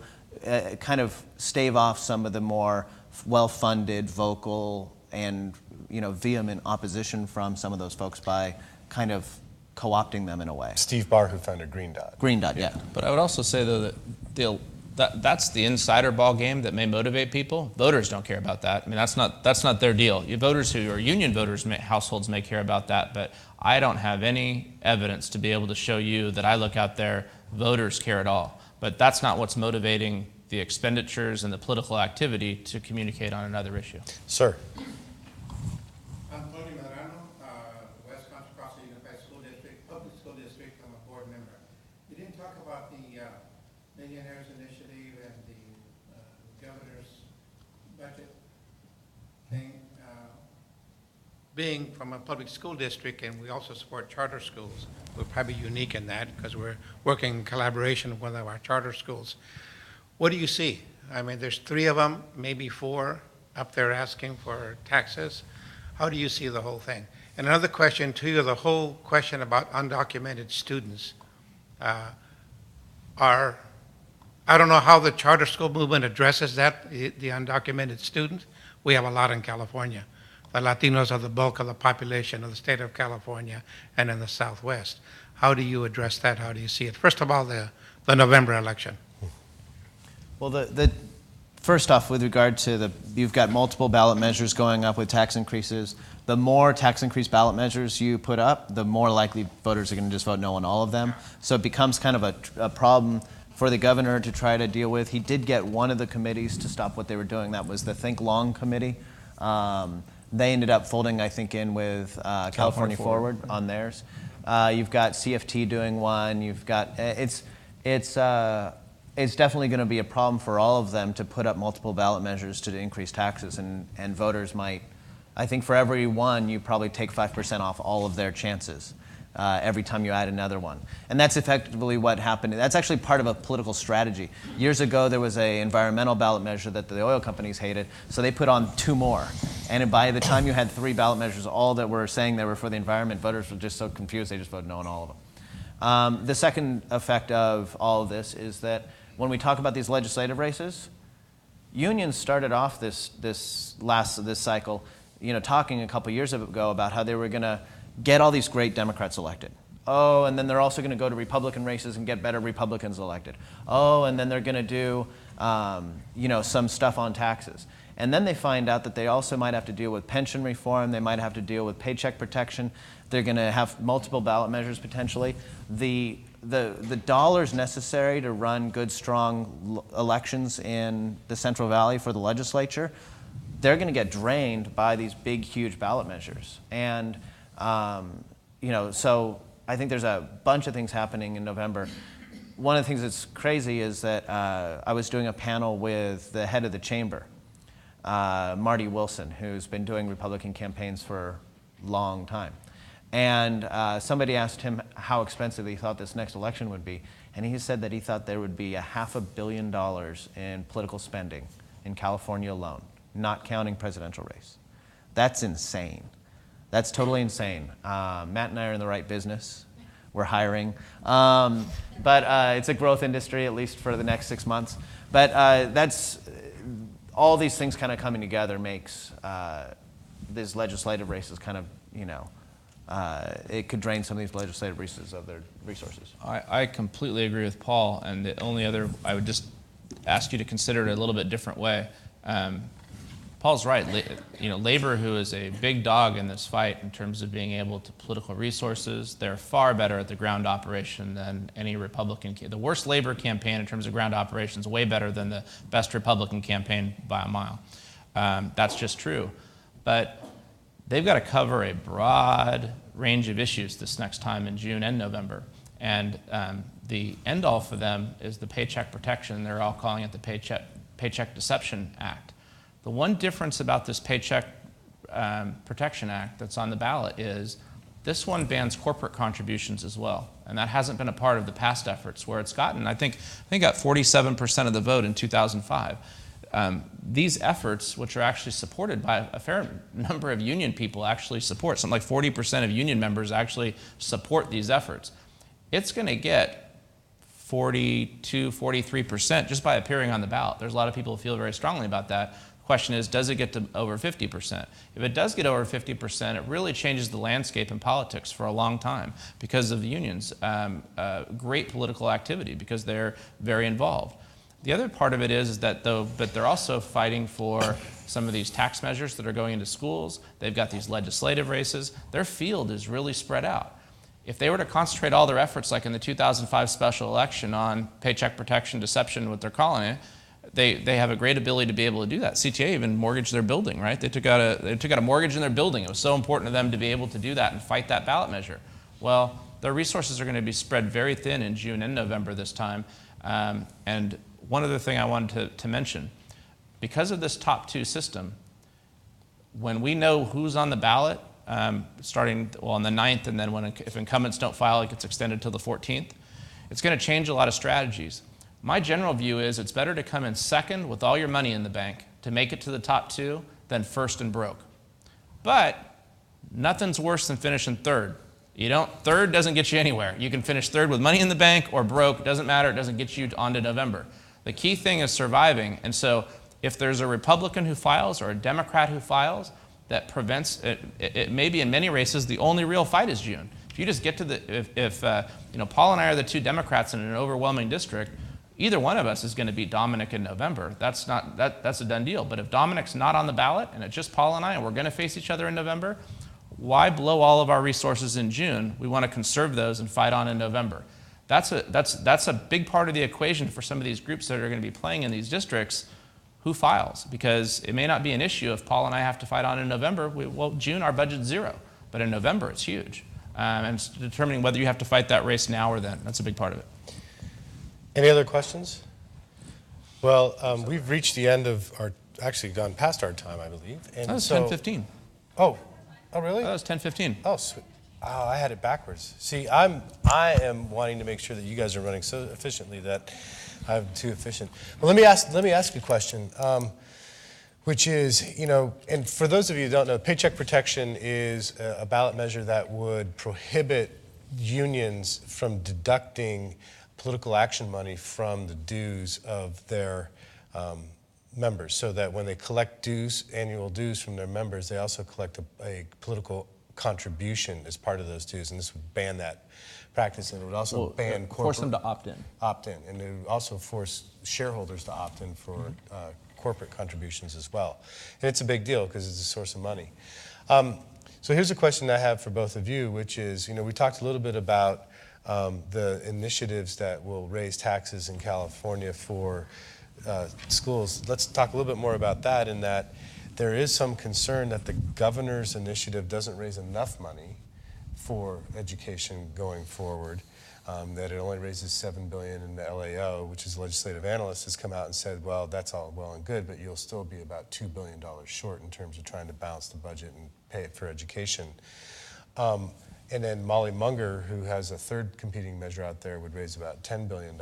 kind of stave off some of the more well-funded, vocal, and vehement opposition from some of those folks by kind of co-opting them in a way. Steve Barr, who founded Green Dot. Green Dot, yeah. But I would also say, though, that that's the insider ball game that may motivate people. Voters don't care about that. I mean, that's not their deal. Voters who are union voters, households may care about that, but I don't have any evidence to be able to show you that I look out there, voters care at all. But that's not what's motivating the expenditures and the political activity to communicate on another issue. Sir. Millionaires Initiative and the governor's budget thing, being from a public school district, and we also support charter schools. We're probably unique in that because we're working in collaboration with one of our charter schools. What do you see? I mean, there's 3 of them, maybe 4 up there asking for taxes. How do you see the whole thing? And another question to you, the whole question about undocumented students I don't know how the charter school movement addresses that, the undocumented student. We have a lot in California. The Latinos are the bulk of the population of the state of California and in the Southwest. How do you address that? How do you see it? First of all, the November election. Well, first off, with regard to you've got multiple ballot measures going up with tax increases. The more tax increase ballot measures you put up, the more likely voters are going to just vote no on all of them. So it becomes kind of a problem for the governor to try to deal with. He did get one of the committees to stop what they were doing. That was the Think Long committee. They ended up folding, I think, in with California Forward on theirs. You've got CFT doing one. You've got it's definitely going to be a problem for all of them to put up multiple ballot measures to increase taxes, and voters might. I think for every one, you probably take 5% off all of their chances. Every time you add another one. And that's effectively what happened. That's actually part of a political strategy. Years ago, there was an environmental ballot measure that the oil companies hated, so they put on 2 more. And by the time you had 3 ballot measures, all that were saying they were for the environment, voters were just so confused, they just voted no on all of them. The second effect of all of this is that when we talk about these legislative races, unions started off this cycle, talking a couple years ago about how they were going to get all these great Democrats elected. Oh, and then they're also going to go to Republican races and get better Republicans elected. Oh, and then they're going to do, some stuff on taxes. And then they find out that they also might have to deal with pension reform. They might have to deal with paycheck protection. They're going to have multiple ballot measures potentially. The dollars necessary to run good, strong elections in the Central Valley for the legislature, they're going to get drained by these big, huge ballot measures. And so I think there's a bunch of things happening in November. One of the things that's crazy is that I was doing a panel with the head of the chamber, Marty Wilson, who's been doing Republican campaigns for a long time. And somebody asked him how expensive he thought this next election would be. And he said that he thought there would be $500 million in political spending in California alone, not counting presidential race. That's insane. That's totally insane. Matt and I are in the right business. We're hiring. But it's a growth industry, at least for the next 6 months. But that's all these things kind of coming together makes these legislative races kind of, it could drain some of these legislative races of their resources. I completely agree with Paul, and the only other, I would just ask you to consider it a little bit different way. Paul's right. Labor, who is a big dog in this fight in terms of being able to political resources, they're far better at the ground operation than any Republican. The worst labor campaign in terms of ground operations, way better than the best Republican campaign by a mile. That's just true. But they've got to cover a broad range of issues this next time in June and November. And the end all for them is the Paycheck Protection. They're all calling it the Paycheck Deception Act. The one difference about this Paycheck Protection Act that's on the ballot is this one bans corporate contributions as well. And that hasn't been a part of the past efforts where it's gotten, I think got 47% of the vote in 2005. These efforts, which are actually supported by a fair number of union people, actually support, something like 40% of union members actually support these efforts. It's going to get 42, 43% just by appearing on the ballot. There's a lot of people who feel very strongly about that. The question is, does it get to over 50%? If it does get over 50%, it really changes the landscape in politics for a long time because of the unions' great political activity, because they're very involved. The other part of it is that but they're also fighting for some of these tax measures that are going into schools. They've got these legislative races. Their field is really spread out. If they were to concentrate all their efforts, like in the 2005 special election, on paycheck protection, deception, what they're calling it, they have a great ability to be able to do that. CTA even mortgaged their building, right? They took out a mortgage in their building. It was so important to them to be able to do that and fight that ballot measure. Well, their resources are going to be spread very thin in June and November this time. And one other thing I wanted to mention, because of this top two system, when we know who's on the ballot, starting on the 9th, and then if incumbents don't file, it gets extended till the 14th, it's going to change a lot of strategies. My general view is it's better to come in second with all your money in the bank to make it to the top two than first and broke. But nothing's worse than finishing third. Third doesn't get you anywhere. You can finish third with money in the bank or broke. It doesn't matter. It doesn't get you on to November. The key thing is surviving. And so if there's a Republican who files or a Democrat who files, that prevents it may be in many races the only real fight is June. If you just get to if Paul and I are the two Democrats in an overwhelming district, either one of us is going to beat Dominic in November. That's a done deal. But if Dominic's not on the ballot and it's just Paul and I, and we're going to face each other in November, why blow all of our resources in June? We want to conserve those and fight on in November. That's a big part of the equation for some of these groups that are going to be playing in these districts. Who files? Because it may not be an issue if Paul and I have to fight on in November. June, our budget's zero. But in November, it's huge. And it's determining whether you have to fight that race now or then. That's a big part of it. Any other questions? Well, we've reached the end of actually gone past our time, I believe. And that was 10:15. Oh, really? That was 10:15. Oh, sweet. Oh, I had it backwards. See, I am wanting to make sure that you guys are running so efficiently that I'm too efficient. Well, let me ask a question, which is, and for those of you who don't know, paycheck protection is a ballot measure that would prohibit unions from deducting political action money from the dues of their members, so that when they collect dues, annual dues from their members, they also collect a political contribution as part of those dues, and this would ban that practice, and it would also ban force them to opt in. and it would also force shareholders to opt in for corporate contributions as well. And it's a big deal because it's a source of money. So here's a question I have for both of you, which is, we talked a little bit about the initiatives that will raise taxes in California for schools. Let's talk a little bit more about that, in that there is some concern that the governor's initiative doesn't raise enough money for education going forward, that it only raises $7 billion, and the LAO, which is a legislative analyst, has come out and said, well, that's all well and good, but you'll still be about $2 billion short in terms of trying to balance the budget and pay it for education. And then Molly Munger, who has a third competing measure out there, would raise about $10 billion.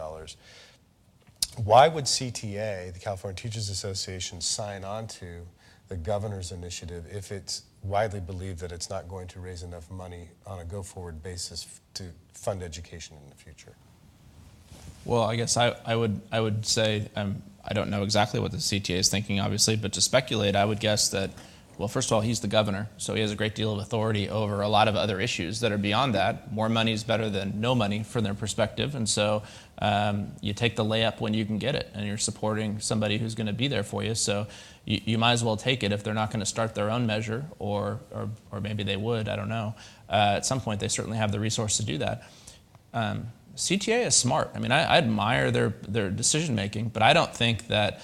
Why would CTA, the California Teachers Association, sign on to the governor's initiative if it's widely believed that it's not going to raise enough money on a go-forward basis to fund education in the future? Well, I guess I would say, I don't know exactly what the CTA is thinking, obviously, but to speculate, I would guess that, well, first of all, he's the governor, so he has a great deal of authority over a lot of other issues that are beyond that. More money is better than no money from their perspective, and so you take the layup when you can get it, and you're supporting somebody who's going to be there for you, so you might as well take it if they're not going to start their own measure, or maybe they would, I don't know. At some point, they certainly have the resource to do that. CTA is smart. I mean, I admire their decision making, but I don't think that,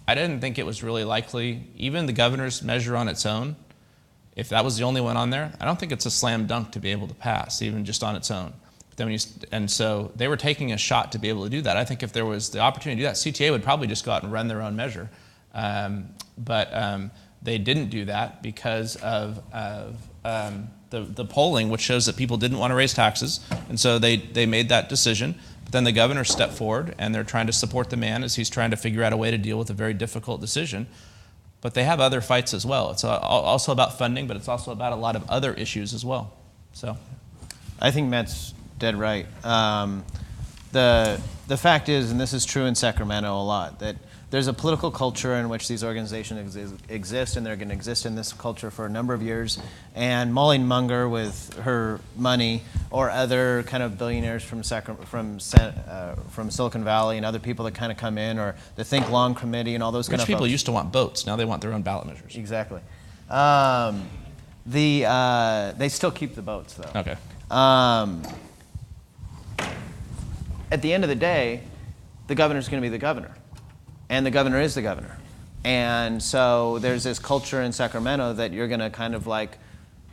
I didn't think it was really likely, even the governor's measure on its own, if that was the only one on there, I don't think it's a slam dunk to be able to pass, even just on its own. But then and so they were taking a shot to be able to do that. I think if there was the opportunity to do that, CTA would probably just go out and run their own measure. But they didn't do that because of the polling, which shows that people didn't want to raise taxes, and so they made that decision. But then the governor stepped forward, and they're trying to support the man as he's trying to figure out a way to deal with a very difficult decision. But they have other fights as well. It's also about funding, but it's also about a lot of other issues as well. So, I think Matt's dead right. The fact is, and this is true in Sacramento a lot, that there's a political culture in which these organizations exist, and they're going to exist in this culture for a number of years. And Molly Munger, with her money, or other kind of billionaires from Silicon Valley, and other people that kind of come in, or the Think Long Committee, and all those kind of people folks. used to want boats. Now they want their own ballot measures. Exactly. They still keep the boats, though. Okay. At the end of the day, the governor's going to be the governor. And the governor is the governor. And so there's this culture in Sacramento that you're going to kind of like,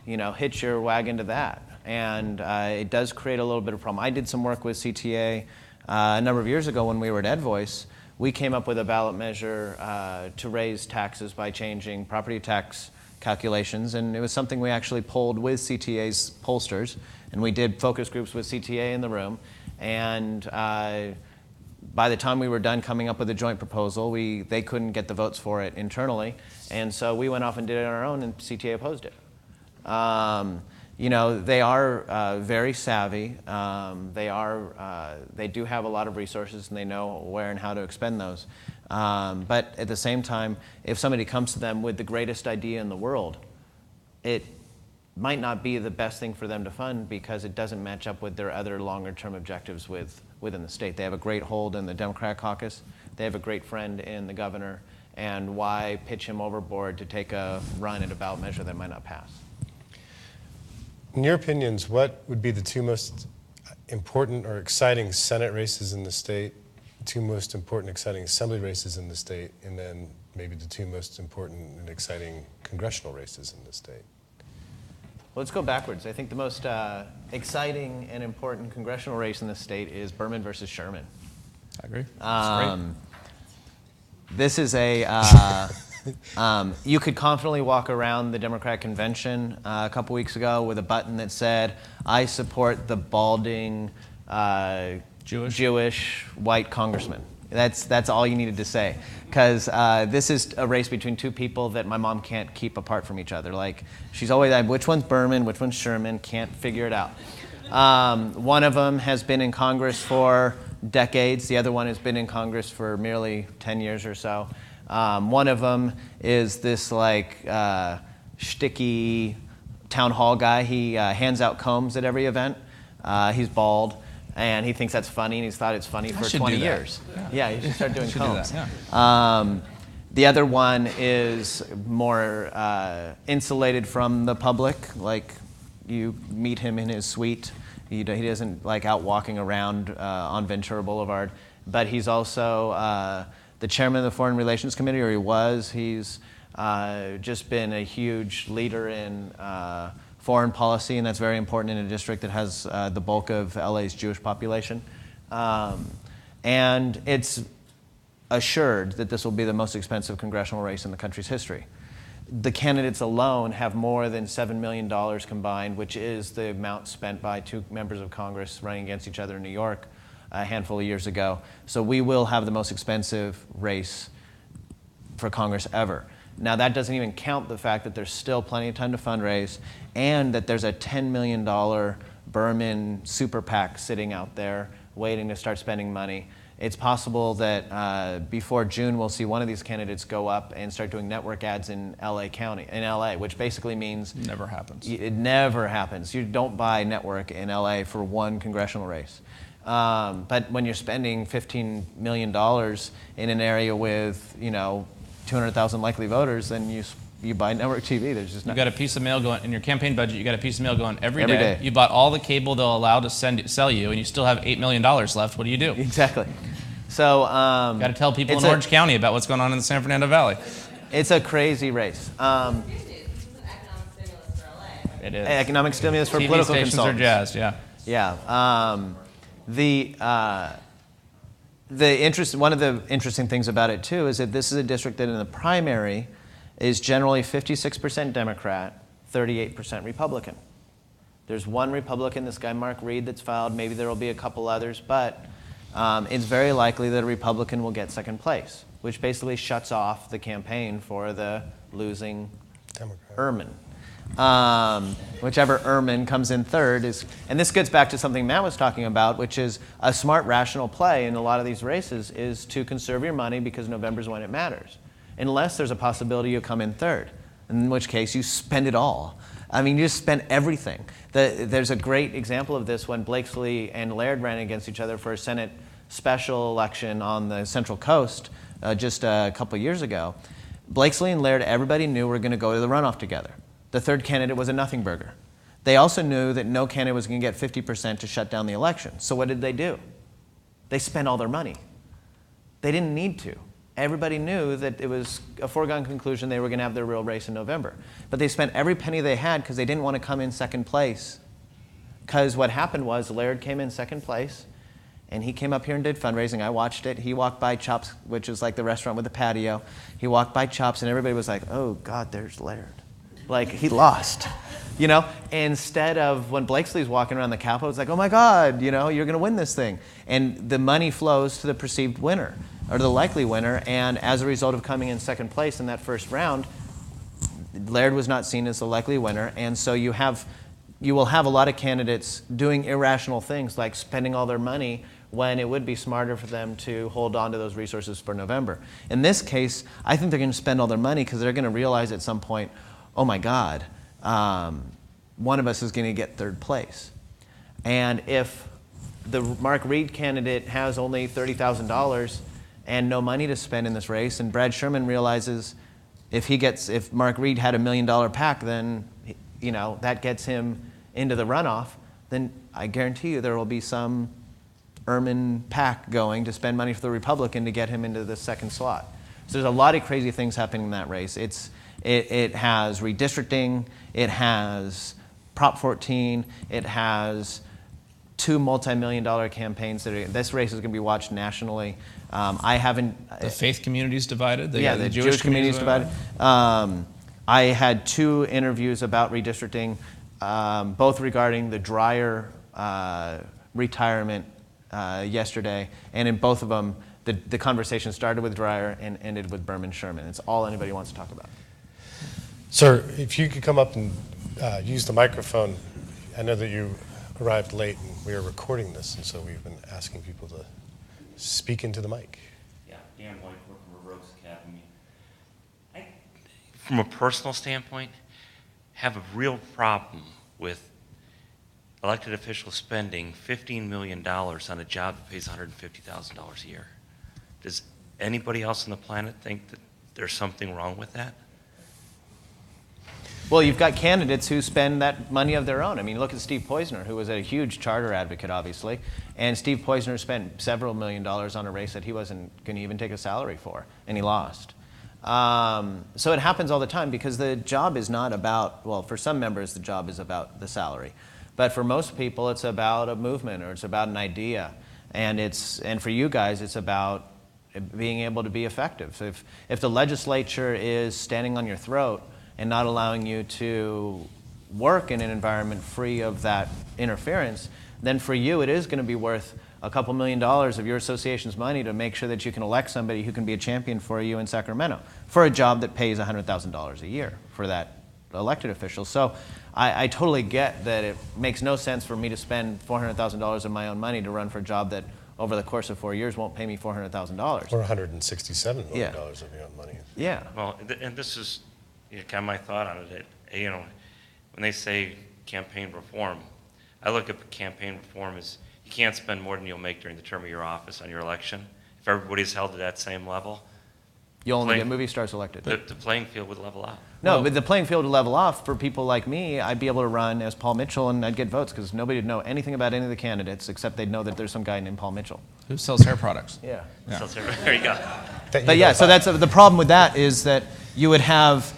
hitch your wagon to that. And it does create a little bit of problem. I did some work with CTA a number of years ago when we were at EdVoice. We came up with a ballot measure to raise taxes by changing property tax calculations. And it was something we actually polled with CTA's pollsters. And we did focus groups with CTA in the room. And by the time we were done coming up with a joint proposal, they couldn't get the votes for it internally, and so we went off and did it on our own, and CTA opposed it. They are very savvy. They do have a lot of resources, and they know where and how to expend those. But at the same time, if somebody comes to them with the greatest idea in the world, it might not be the best thing for them to fund because it doesn't match up with their other longer-term objectives within the state. They have a great hold in the Democratic caucus. They have a great friend in the governor. And why pitch him overboard to take a run at a ballot measure that might not pass? In your opinions, what would be the two most important or exciting Senate races in the state, two most important exciting Assembly races in the state, and then maybe the two most important and exciting congressional races in the state? Well, let's go backwards. I think the most exciting and important congressional race in the state is Berman versus Sherman. I agree. This is you could confidently walk around the Democratic convention a couple weeks ago with a button that said, "I support the balding Jewish white congressman." That's all you needed to say, because this is a race between two people that my mom can't keep apart from each other. Like, she's always, which one's Berman, which one's Sherman, can't figure it out. One of them has been in Congress for decades. The other one has been in Congress for merely 10 years or so. One of them is this shticky town hall guy. He hands out combs at every event. He's bald, and he thinks that's funny, and he's thought it's funny for 20 years. Yeah, you should start doing combs. Do that, yeah. The other one is more insulated from the public. Like, you meet him in his suite. He doesn't like out walking around on Ventura Boulevard. But he's also the chairman of the Foreign Relations Committee, or he was. He's just been a huge leader in foreign policy, and that's very important in a district that has the bulk of LA's Jewish population. And it's assured that this will be the most expensive congressional race in the country's history. The candidates alone have more than $7 million combined, which is the amount spent by 2 members of Congress running against each other in New York a handful of years ago. So we will have the most expensive race for Congress ever. Now, that doesn't even count the fact that there's still plenty of time to fundraise, and that there's a $10 million Berman super PAC sitting out there waiting to start spending money. It's possible that before June, we'll see one of these candidates go up and start doing network ads in LA County, in LA, which basically means Never happens. it never happens. You don't buy network in LA for one congressional race. But when you're spending $15 million in an area with, 200,000 likely voters, then you buy network TV. There's just You got a piece of mail going in your campaign budget. You got a piece of mail going every Every day. day. You bought all the cable they'll allow to sell you, and you still have $8 million left. What do you do? Exactly. So Got to tell people in Orange County about what's going on in the San Fernando Valley. It's a crazy race. It is. Economic stimulus for TV political stations consultants. are jazzed. Yeah. Yeah. One of the interesting things about it too is that this is a district that in the primary is generally 56% Democrat, 38% Republican. There's one Republican, this guy Mark Reed, that's filed. Maybe there will be a couple others, but it's very likely that a Republican will get second place, which basically shuts off the campaign for the losing Democrat. Ehrman. Whichever Ehrman comes in third is, and this gets back to something Matt was talking about, which is a smart, rational play in a lot of these races is to conserve your money because November's when it matters, unless there's a possibility you'll come in third, in which case you spend it all. I mean, you just spend everything. There's a great example of this when Blakesley and Laird ran against each other for a Senate special election on the Central Coast just a couple years ago. Blakesley and Laird, everybody knew were going to go to the runoff together. The third candidate was a nothing burger. They also knew that no candidate was going to get 50% to shut down the election. So what did they do? They spent all their money. They didn't need to. Everybody knew that it was a foregone conclusion they were going to have their real race in November. But they spent every penny they had because they didn't want to come in second place. Because what happened was Laird came in second place, and he came up here and did fundraising. I watched it. He walked by Chops, which is like the restaurant with the patio. He walked by Chops, and everybody was like, oh, God, there's Laird. Like, he lost, Instead of when Blakesley's walking around the Capitol, it's like, oh my God, you're going to win this thing. And the money flows to the perceived winner, or the likely winner, and as a result of coming in second place in that first round, Laird was not seen as the likely winner, and so you will have a lot of candidates doing irrational things like spending all their money when it would be smarter for them to hold on to those resources for November. In this case, I think they're going to spend all their money because they're going to realize at some point, oh my God, one of us is going to get third place. And if the Mark Reed candidate has only $30,000 and no money to spend in this race, and Brad Sherman realizes if Mark Reed had $1 million PAC, then that gets him into the runoff, then I guarantee you there will be some Ehrman PAC going to spend money for the Republican to get him into the second slot. So there's a lot of crazy things happening in that race. It has redistricting, it has Prop 14, it has 2 multi-million-dollar campaigns. This race is going to be watched nationally. The faith community's divided. The Jewish community's divided. I had 2 interviews about redistricting, both regarding the Dreyer retirement yesterday, and in both of them, the conversation started with Dreyer and ended with Berman Sherman. It's all anybody wants to talk about. Sir, if you could come up and use the microphone. I know that you arrived late and we are recording this, and so we've been asking people to speak into the mic. Yeah, Dan White, from Rose Academy. From a personal standpoint, have a real problem with elected officials spending $15 million on a job that pays $150,000 a year. Does anybody else on the planet think that there's something wrong with that? Well, you've got candidates who spend that money of their own. I mean, look at Steve Poizner, who was a huge charter advocate, obviously. And Steve Poizner spent several $1 million on a race that he wasn't going to even take a salary for, and he lost. So it happens all the time because the job is not about, well, for some members, the job is about the salary. But for most people, it's about a movement or it's about an idea. And for you guys, it's about being able to be effective. So if the legislature is standing on your throat and not allowing you to work in an environment free of that interference, then for you it is going to be worth a couple $1 million of your association's money to make sure that you can elect somebody who can be a champion for you in Sacramento for a job that pays $100,000 a year for that elected official. So I totally get that it makes no sense for me to spend $400,000 of my own money to run for a job that over the course of 4 years won't pay me $400,000. Or $167 million of your own money. Yeah. Well, and this is kind of my thought on it. You know, when they say campaign reform, I look at campaign reform as you can't spend more than you'll make during the term of your office on your election. If everybody's held to that same level, You'll only get movie stars elected. the playing field would level out. No, but the playing field would level off for people like me. I'd be able to run as Paul Mitchell and I'd get votes because nobody would know anything about any of the candidates except they'd know that there's some guy named Paul Mitchell. Who sells hair products? Yeah. So there you go. But yeah, so that's the problem with that is that you would have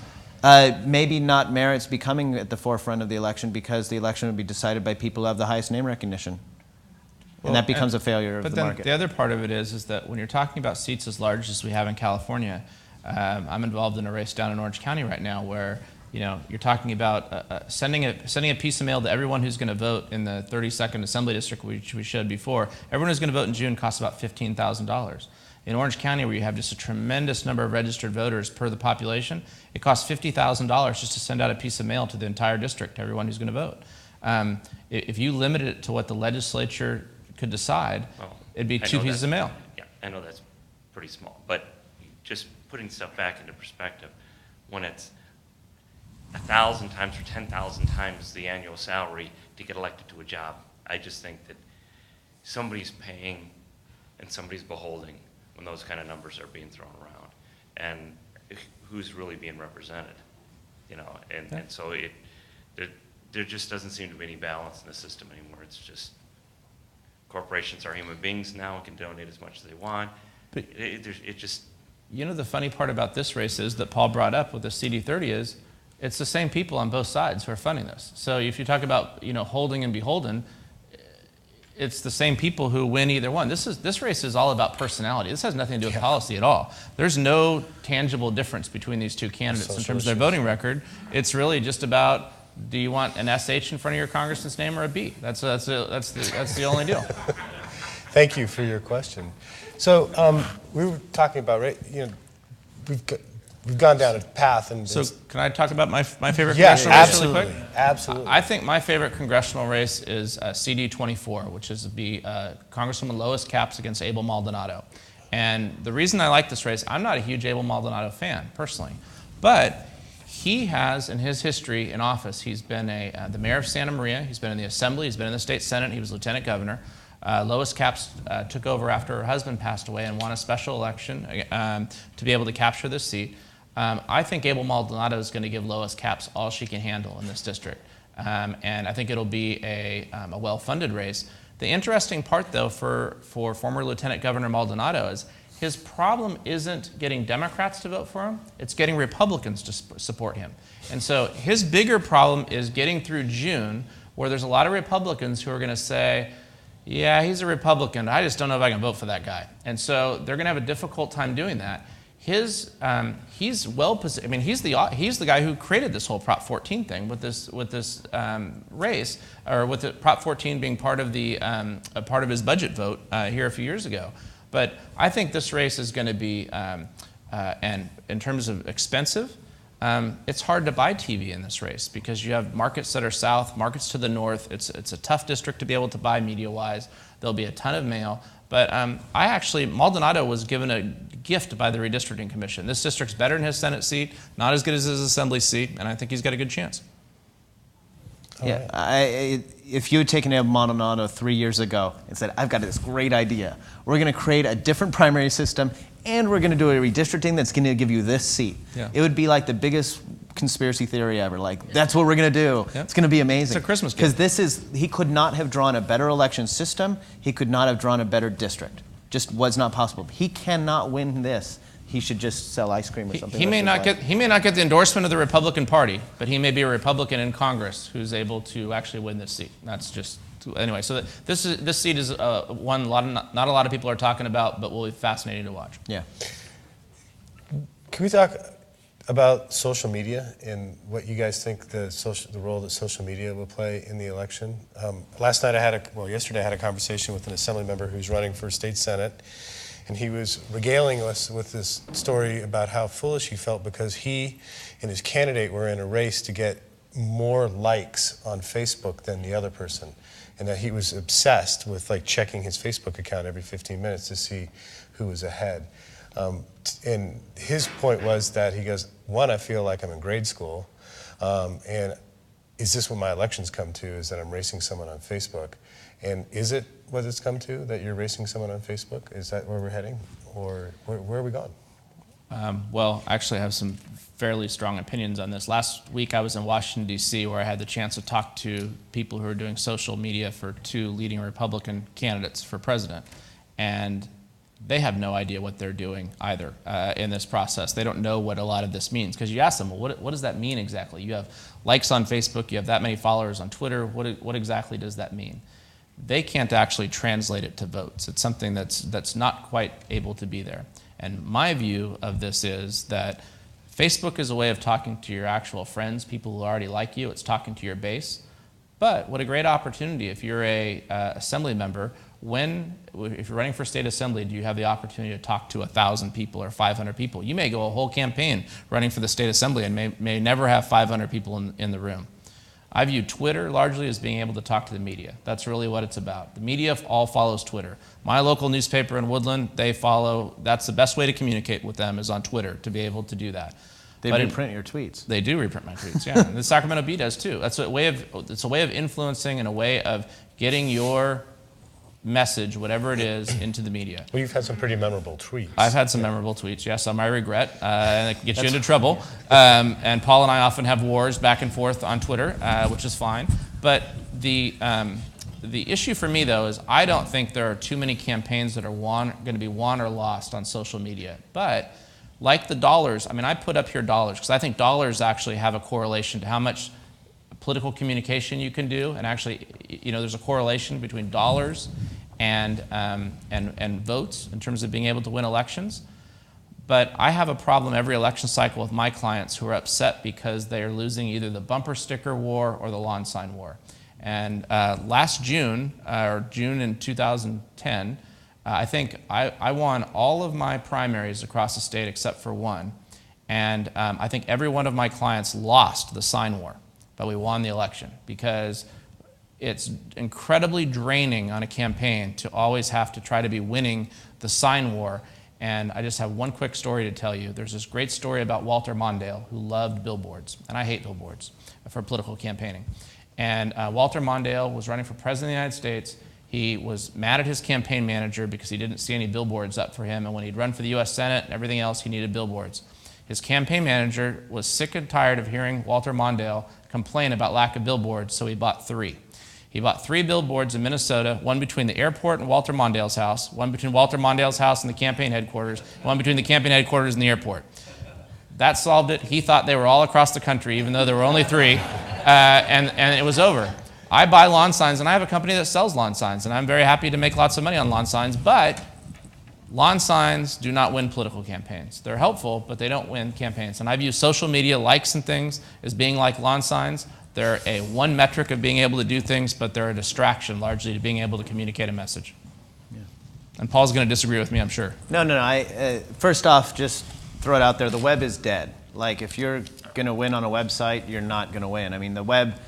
maybe not merits becoming at the forefront of the election because the election would be decided by people who have the highest name recognition. And that becomes a failure of the market. But then the other part of it is that when you're talking about seats as large as we have in California, I'm involved in a race down in Orange County right now where you're talking about sending a piece of mail to everyone who's going to vote in the 32nd Assembly District, which we showed before. Everyone who's going to vote in June costs about $15,000. In Orange County, where you have just a tremendous number of registered voters per the population, it costs $50,000 just to send out a piece of mail to the entire district, to everyone who's going to vote. If you limited it to what the legislature could decide, it'd be 2 pieces of mail. Yeah, I know that's pretty small, but just putting stuff back into perspective, when it's 1,000 times or 10,000 times the annual salary to get elected to a job, I just think that somebody's paying and somebody's beholding when those kind of numbers are being thrown around, and who's really being represented, and so there just doesn't seem to be any balance in the system anymore. It's just corporations are human beings now and can donate as much as they want. But it just... The funny part about this race is that Paul brought up with the CD30 is it's the same people on both sides who are funding this. So if you talk about holding and beholden, it's the same people who win either one. This race is all about personality. This has nothing to do with policy at all. There's no tangible difference between these two candidates in terms of their voting record. It's really just about, do you want an SH in front of your congressman's name or a B? That's the only deal. Thank you for your question. So we were talking about, right? We've gone down a path, and so can I talk about my favorite yes, congressional race absolutely, really quick? Absolutely. I think my favorite congressional race is CD24, which is Congresswoman Lois Capps against Abel Maldonado. And the reason I like this race, I'm not a huge Abel Maldonado fan personally, but he has, in his history in office, he's been the mayor of Santa Maria, he's been in the Assembly, he's been in the state Senate, he was lieutenant governor. Lois Capps took over after her husband passed away and won a special election to be able to capture this seat. I think Abel Maldonado is going to give Lois Capps all she can handle in this district. And I think it'll be a well-funded race. The interesting part, though, for former Lieutenant Governor Maldonado is his problem isn't getting Democrats to vote for him, it's getting Republicans to support him. And so his bigger problem is getting through June, where there's a lot of Republicans who are going to say, yeah, he's a Republican, I just don't know if I can vote for that guy. And so they're going to have a difficult time doing that. He's well positioned. I mean, he's the guy who created this whole Prop 14 thing with this race, or with the Prop 14 being part of a part of his budget vote here a few years ago. But I think this race is going to be, and in terms of expensive, it's hard to buy TV in this race because you have markets that are south, markets to the north. It's a tough district to be able to buy media-wise. There'll be a ton of mail. But Maldonado was given a gift by the Redistricting Commission. This district's better than his Senate seat, not as good as his Assembly seat, and I think he's got a good chance. Yeah, if you had taken a Maldonado 3 years ago and said, I've got this great idea. We're going to create a different primary system, and we're going to do a redistricting that's going to give you this seat. Yeah. It would be like the biggest conspiracy theory ever. Like, that's what we're going to do. Yeah. It's going to be amazing. It's a Christmas gift. Because he could not have drawn a better election system. He could not have drawn a better district. Just was not possible. He cannot win this. He should just sell ice cream or something. He may not get the endorsement of the Republican Party, but he may be a Republican in Congress who's able to actually win this seat. That's just anyway. So this seat is one not a lot of people are talking about, but will be fascinating to watch. Yeah. Can we talk about social media and what you guys think the role that social media will play in the election? Yesterday I had a conversation with an assembly member who's running for state senate, and he was regaling us with this story about how foolish he felt because he and his candidate were in a race to get more likes on Facebook than the other person, and that he was obsessed with like checking his Facebook account every 15 minutes to see who was ahead. And his point was that he goes, one, I feel like I'm in grade school, and is this what my elections come to, is that I'm racing someone on Facebook? And is it what it's come to, that you're racing someone on Facebook? Is that where we're heading, or where are we going? Well, actually I have some fairly strong opinions on this. Last week I was in Washington, D.C., where I had the chance to talk to people who are doing social media for two leading Republican candidates for president. And they have no idea what they're doing either in this process. They don't know what a lot of this means. Because you ask them, well, what does that mean exactly? You have likes on Facebook, you have that many followers on Twitter, what exactly does that mean? They can't actually translate it to votes. It's something that's not quite able to be there. And my view of this is that Facebook is a way of talking to your actual friends, people who already like you. It's talking to your base. But what a great opportunity if you're a assembly member. If you're running for state assembly, do you have the opportunity to talk to 1,000 people or 500 people? You may go a whole campaign running for the state assembly and may never have 500 people in the room. I view Twitter largely as being able to talk to the media. That's really what it's about. The media all follows Twitter. My local newspaper in Woodland, that's the best way to communicate with them is on Twitter, to be able to do that. They reprint your tweets. They do reprint my tweets, yeah. And the Sacramento Bee does too. It's a way of influencing and a way of getting your message, whatever it is, into the media. Well, you've had some pretty memorable tweets. I've had some memorable tweets, yes, on my regret, and it can get you into trouble. And Paul and I often have wars back and forth on Twitter, which is fine. But the issue for me, though, is I don't think there are too many campaigns that are going to be won or lost on social media. But like the dollars, I mean, I put up here dollars because I think dollars actually have a correlation to how much political communication you can do. And actually, there's a correlation between dollars and votes in terms of being able to win elections. But I have a problem every election cycle with my clients who are upset because they are losing either the bumper sticker war or the lawn sign war. And last June, or June in 2010, I think I won all of my primaries across the state except for one. And I think every one of my clients lost the sign war, but we won the election because it's incredibly draining on a campaign to always have to try to be winning the sign war. And I just have one quick story to tell you. There's this great story about Walter Mondale, who loved billboards, and I hate billboards for political campaigning. And Walter Mondale was running for president of the United States. He was mad at his campaign manager because he didn't see any billboards up for him, and when he'd run for the US Senate and everything else, he needed billboards. His campaign manager was sick and tired of hearing Walter Mondale complain about lack of billboards, so he bought 3. He bought 3 billboards in Minnesota, one between the airport and Walter Mondale's house, one between Walter Mondale's house and the campaign headquarters, one between the campaign headquarters and the airport. That solved it. He thought they were all across the country, even though there were only 3, and it was over. I buy lawn signs, and I have a company that sells lawn signs, and I'm very happy to make lots of money on lawn signs, but lawn signs do not win political campaigns. They're helpful, but they don't win campaigns. And I view social media likes and things as being like lawn signs. They're one metric of being able to do things, but they're a distraction largely to being able to communicate a message. Yeah. And Paul's going to disagree with me, I'm sure. No. First off, just throw it out there. The web is dead. Like, if you're going to win on a website, you're not going to win. I mean, the web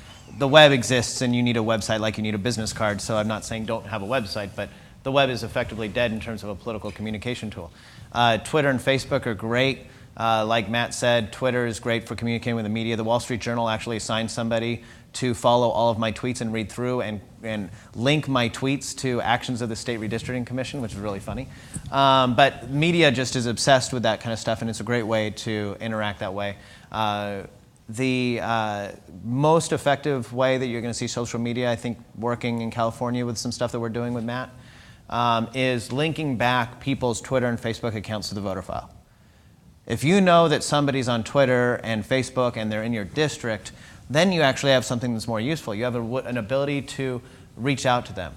exists, and you need a website like you need a business card. So I'm not saying don't have a website, but the web is effectively dead in terms of a political communication tool. Twitter and Facebook are great. Like Matt said, Twitter is great for communicating with the media. The Wall Street Journal actually assigned somebody to follow all of my tweets and read through and link my tweets to actions of the State Redistricting Commission, which is really funny. But media just is obsessed with that kind of stuff, and it's a great way to interact that way. The most effective way that you're going to see social media, I think, working in California with some stuff that we're doing with Matt, is linking back people's Twitter and Facebook accounts to the voter file. If you know that somebody's on Twitter and Facebook and they're in your district, then you actually have something that's more useful. You have an ability to reach out to them.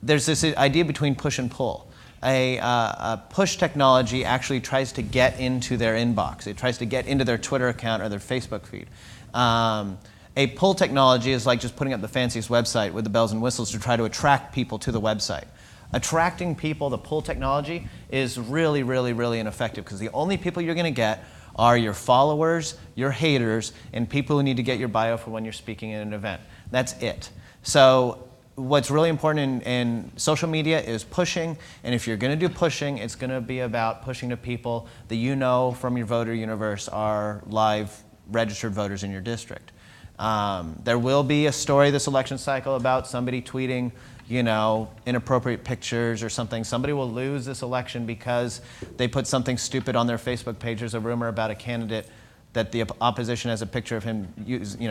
There's this idea between push and pull. A push technology actually tries to get into their inbox. It tries to get into their Twitter account or their Facebook feed. A pull technology is like just putting up the fanciest website with the bells and whistles to try to attract people to the website. Attracting people, the pull technology, is really, really, really ineffective because the only people you're going to get are your followers, your haters, and people who need to get your bio for when you're speaking at an event. That's it. So what's really important in social media is pushing, and if you're going to do pushing, it's going to be about pushing to people that you know from your voter universe are live registered voters in your district. There will be a story this election cycle about somebody tweeting, you know, inappropriate pictures or something. Somebody will lose this election because they put something stupid on their Facebook page. There's a rumor about a candidate that the opposition has a picture of him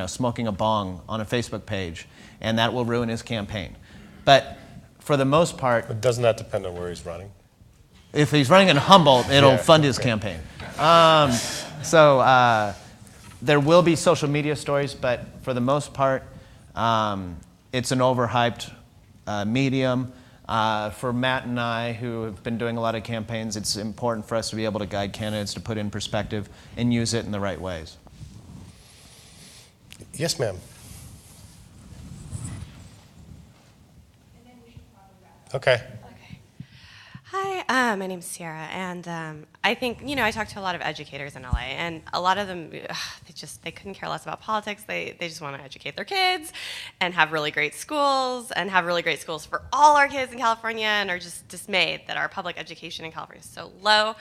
smoking a bong on a Facebook page, and that will ruin his campaign. But for the most part... But doesn't that depend on where he's running? If he's running in Humboldt, it'll fund his campaign. There will be social media stories, but for the most part, it's an overhyped medium. For Matt and I, who have been doing a lot of campaigns, it's important for us to be able to guide candidates to put in perspective and use it in the right ways. Yes, ma'am. Okay. Hi, my name's Sierra, and I think, I talk to a lot of educators in LA, and a lot of them, they couldn't care less about politics. They just want to educate their kids and have really great schools for all our kids in California, and are just dismayed that our public education in California is so low.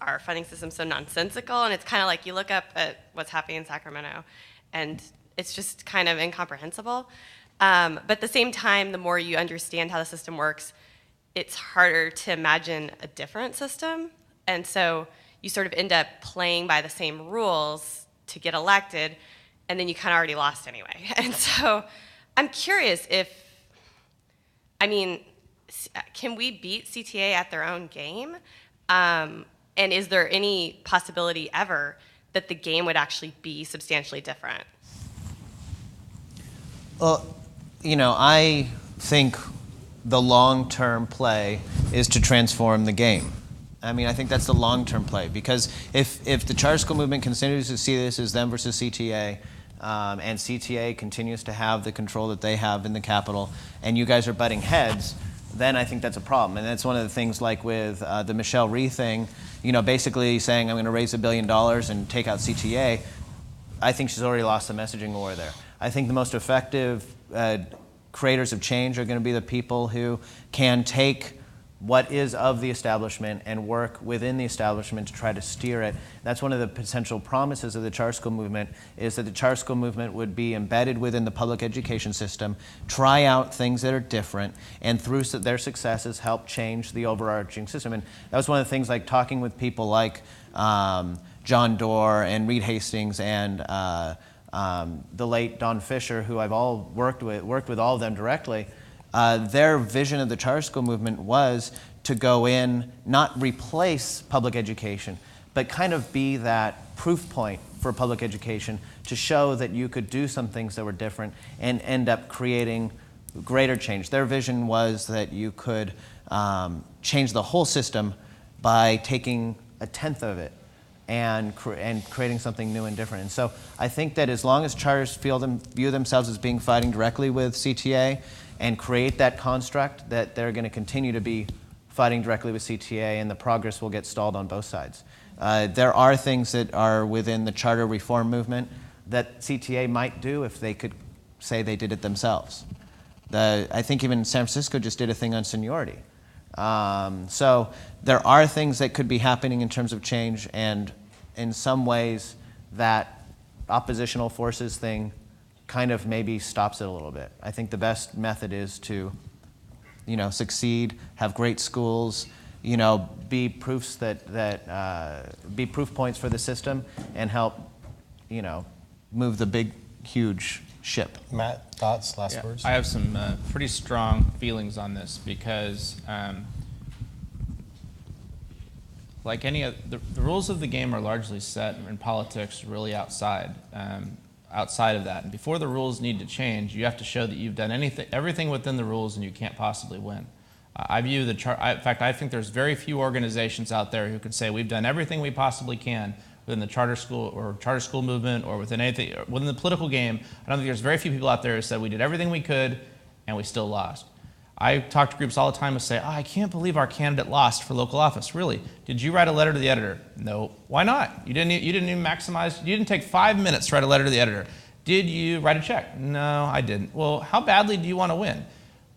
Our funding system's so nonsensical, and it's kind of like you look up at what's happening in Sacramento, and it's just kind of incomprehensible. But at the same time, the more you understand how the system works, it's harder to imagine a different system. And so you sort of end up playing by the same rules to get elected, and then you kind of already lost anyway. And so I'm curious can we beat CTA at their own game? And is there any possibility ever that the game would actually be substantially different? Well, I think the long-term play is to transform the game. I think that's the long-term play, because if the charter school movement continues to see this as them versus CTA, and CTA continues to have the control that they have in the Capitol, and you guys are butting heads, then I think that's a problem. And that's one of the things, like with the Michelle Rhee thing, basically saying I'm going to raise $1 billion and take out CTA. I think she's already lost the messaging war there. I think the most effective creators of change are going to be the people who can take what is of the establishment and work within the establishment to try to steer it. That's one of the potential promises of the charter school movement, is that the charter school movement would be embedded within the public education system, try out things that are different, and through their successes help change the overarching system. And that was one of the things, like talking with people like John Doerr and Reed Hastings and the late Don Fisher, who I've all worked with all of them directly. Their vision of the charter school movement was to go in, not replace public education, but kind of be that proof point for public education to show that you could do some things that were different and end up creating greater change. Their vision was that you could change the whole system by taking a tenth of it and creating something new and different. And so I think that as long as charters view themselves as being fighting directly with CTA and create that construct, that they're going to continue to be fighting directly with CTA, and the progress will get stalled on both sides. There are things that are within the charter reform movement that CTA might do if they could say they did it themselves. I think even San Francisco just did a thing on seniority. So there are things that could be happening in terms of change, and in some ways that oppositional forces thing kind of maybe stops it a little bit. I think the best method is to, succeed, have great schools, be proofs be proof points for the system and help, move the big, huge ship. Matt, thoughts, last words? I have some pretty strong feelings on this because like any other, the rules of the game are largely set in politics really outside of that. And before the rules need to change, you have to show that you've done everything within the rules and you can't possibly win. I view in fact, I think there's very few organizations out there who can say we've done everything we possibly can within the charter school movement or within anything, within the political game. I don't think there's very few people out there who said we did everything we could and we still lost. I talk to groups all the time who say, I can't believe our candidate lost for local office. Really? Did you write a letter to the editor? No. Why not? You didn't even maximize, you didn't take 5 minutes to write a letter to the editor. Did you write a check? No, I didn't. Well, how badly do you want to win?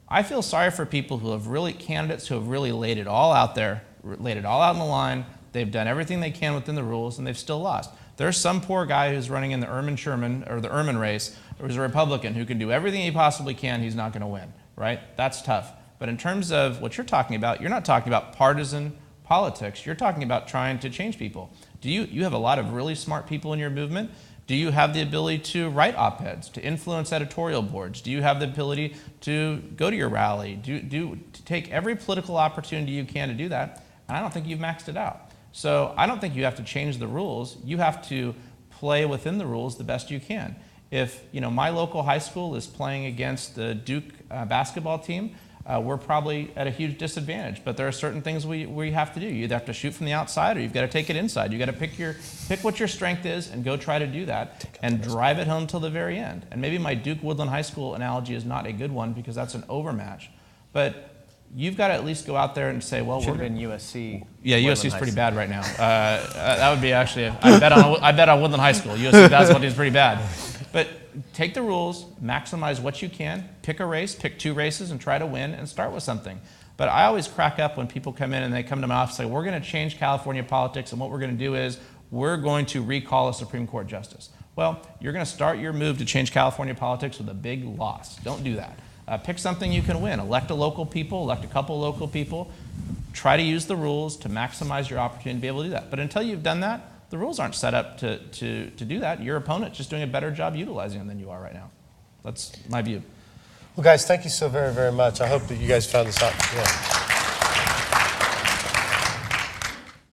I feel sorry for people who have candidates who have really laid it all out there, laid it all out on the line. They've done everything they can within the rules and they've still lost. There's some poor guy who's running in the Erman race, or who's a Republican who can do everything he possibly can, he's not going to win. Right? That's tough. But in terms of what you're talking about, you're not talking about partisan politics. You're talking about trying to change people. You have a lot of really smart people in your movement. Do you have the ability to write op-eds, to influence editorial boards? Do you have the ability to go to your rally? To take every political opportunity you can to do that? And I don't think you've maxed it out. So I don't think you have to change the rules. You have to play within the rules the best you can. If my local high school is playing against the Duke basketball team, we're probably at a huge disadvantage. But there are certain things we have to do. You either have to shoot from the outside or you've got to take it inside. You've got to pick what your strength is and go try to do that and drive it home till the very end. And maybe my Duke Woodland High School analogy is not a good one because that's an overmatch. But you've got to at least go out there and say, well, Should have been USC. Yeah, USC is pretty bad right now. That would be actually, I bet on Woodland High School. USC basketball is pretty bad. But take the rules, maximize what you can, pick a race, pick 2 races, and try to win and start with something. But I always crack up when people come in and they come to my office and say, we're going to change California politics, and what we're going to do is we're going to recall a Supreme Court justice. Well, you're going to start your move to change California politics with a big loss. Don't do that. Pick something you can win. Elect a local people, elect a couple local people. Try to use the rules to maximize your opportunity to be able to do that. But until you've done that, the rules aren't set up to do that. Your opponent's just doing a better job utilizing them than you are right now. That's my view. Well, guys, thank you so very, very much. I hope that you guys found this out. Yeah.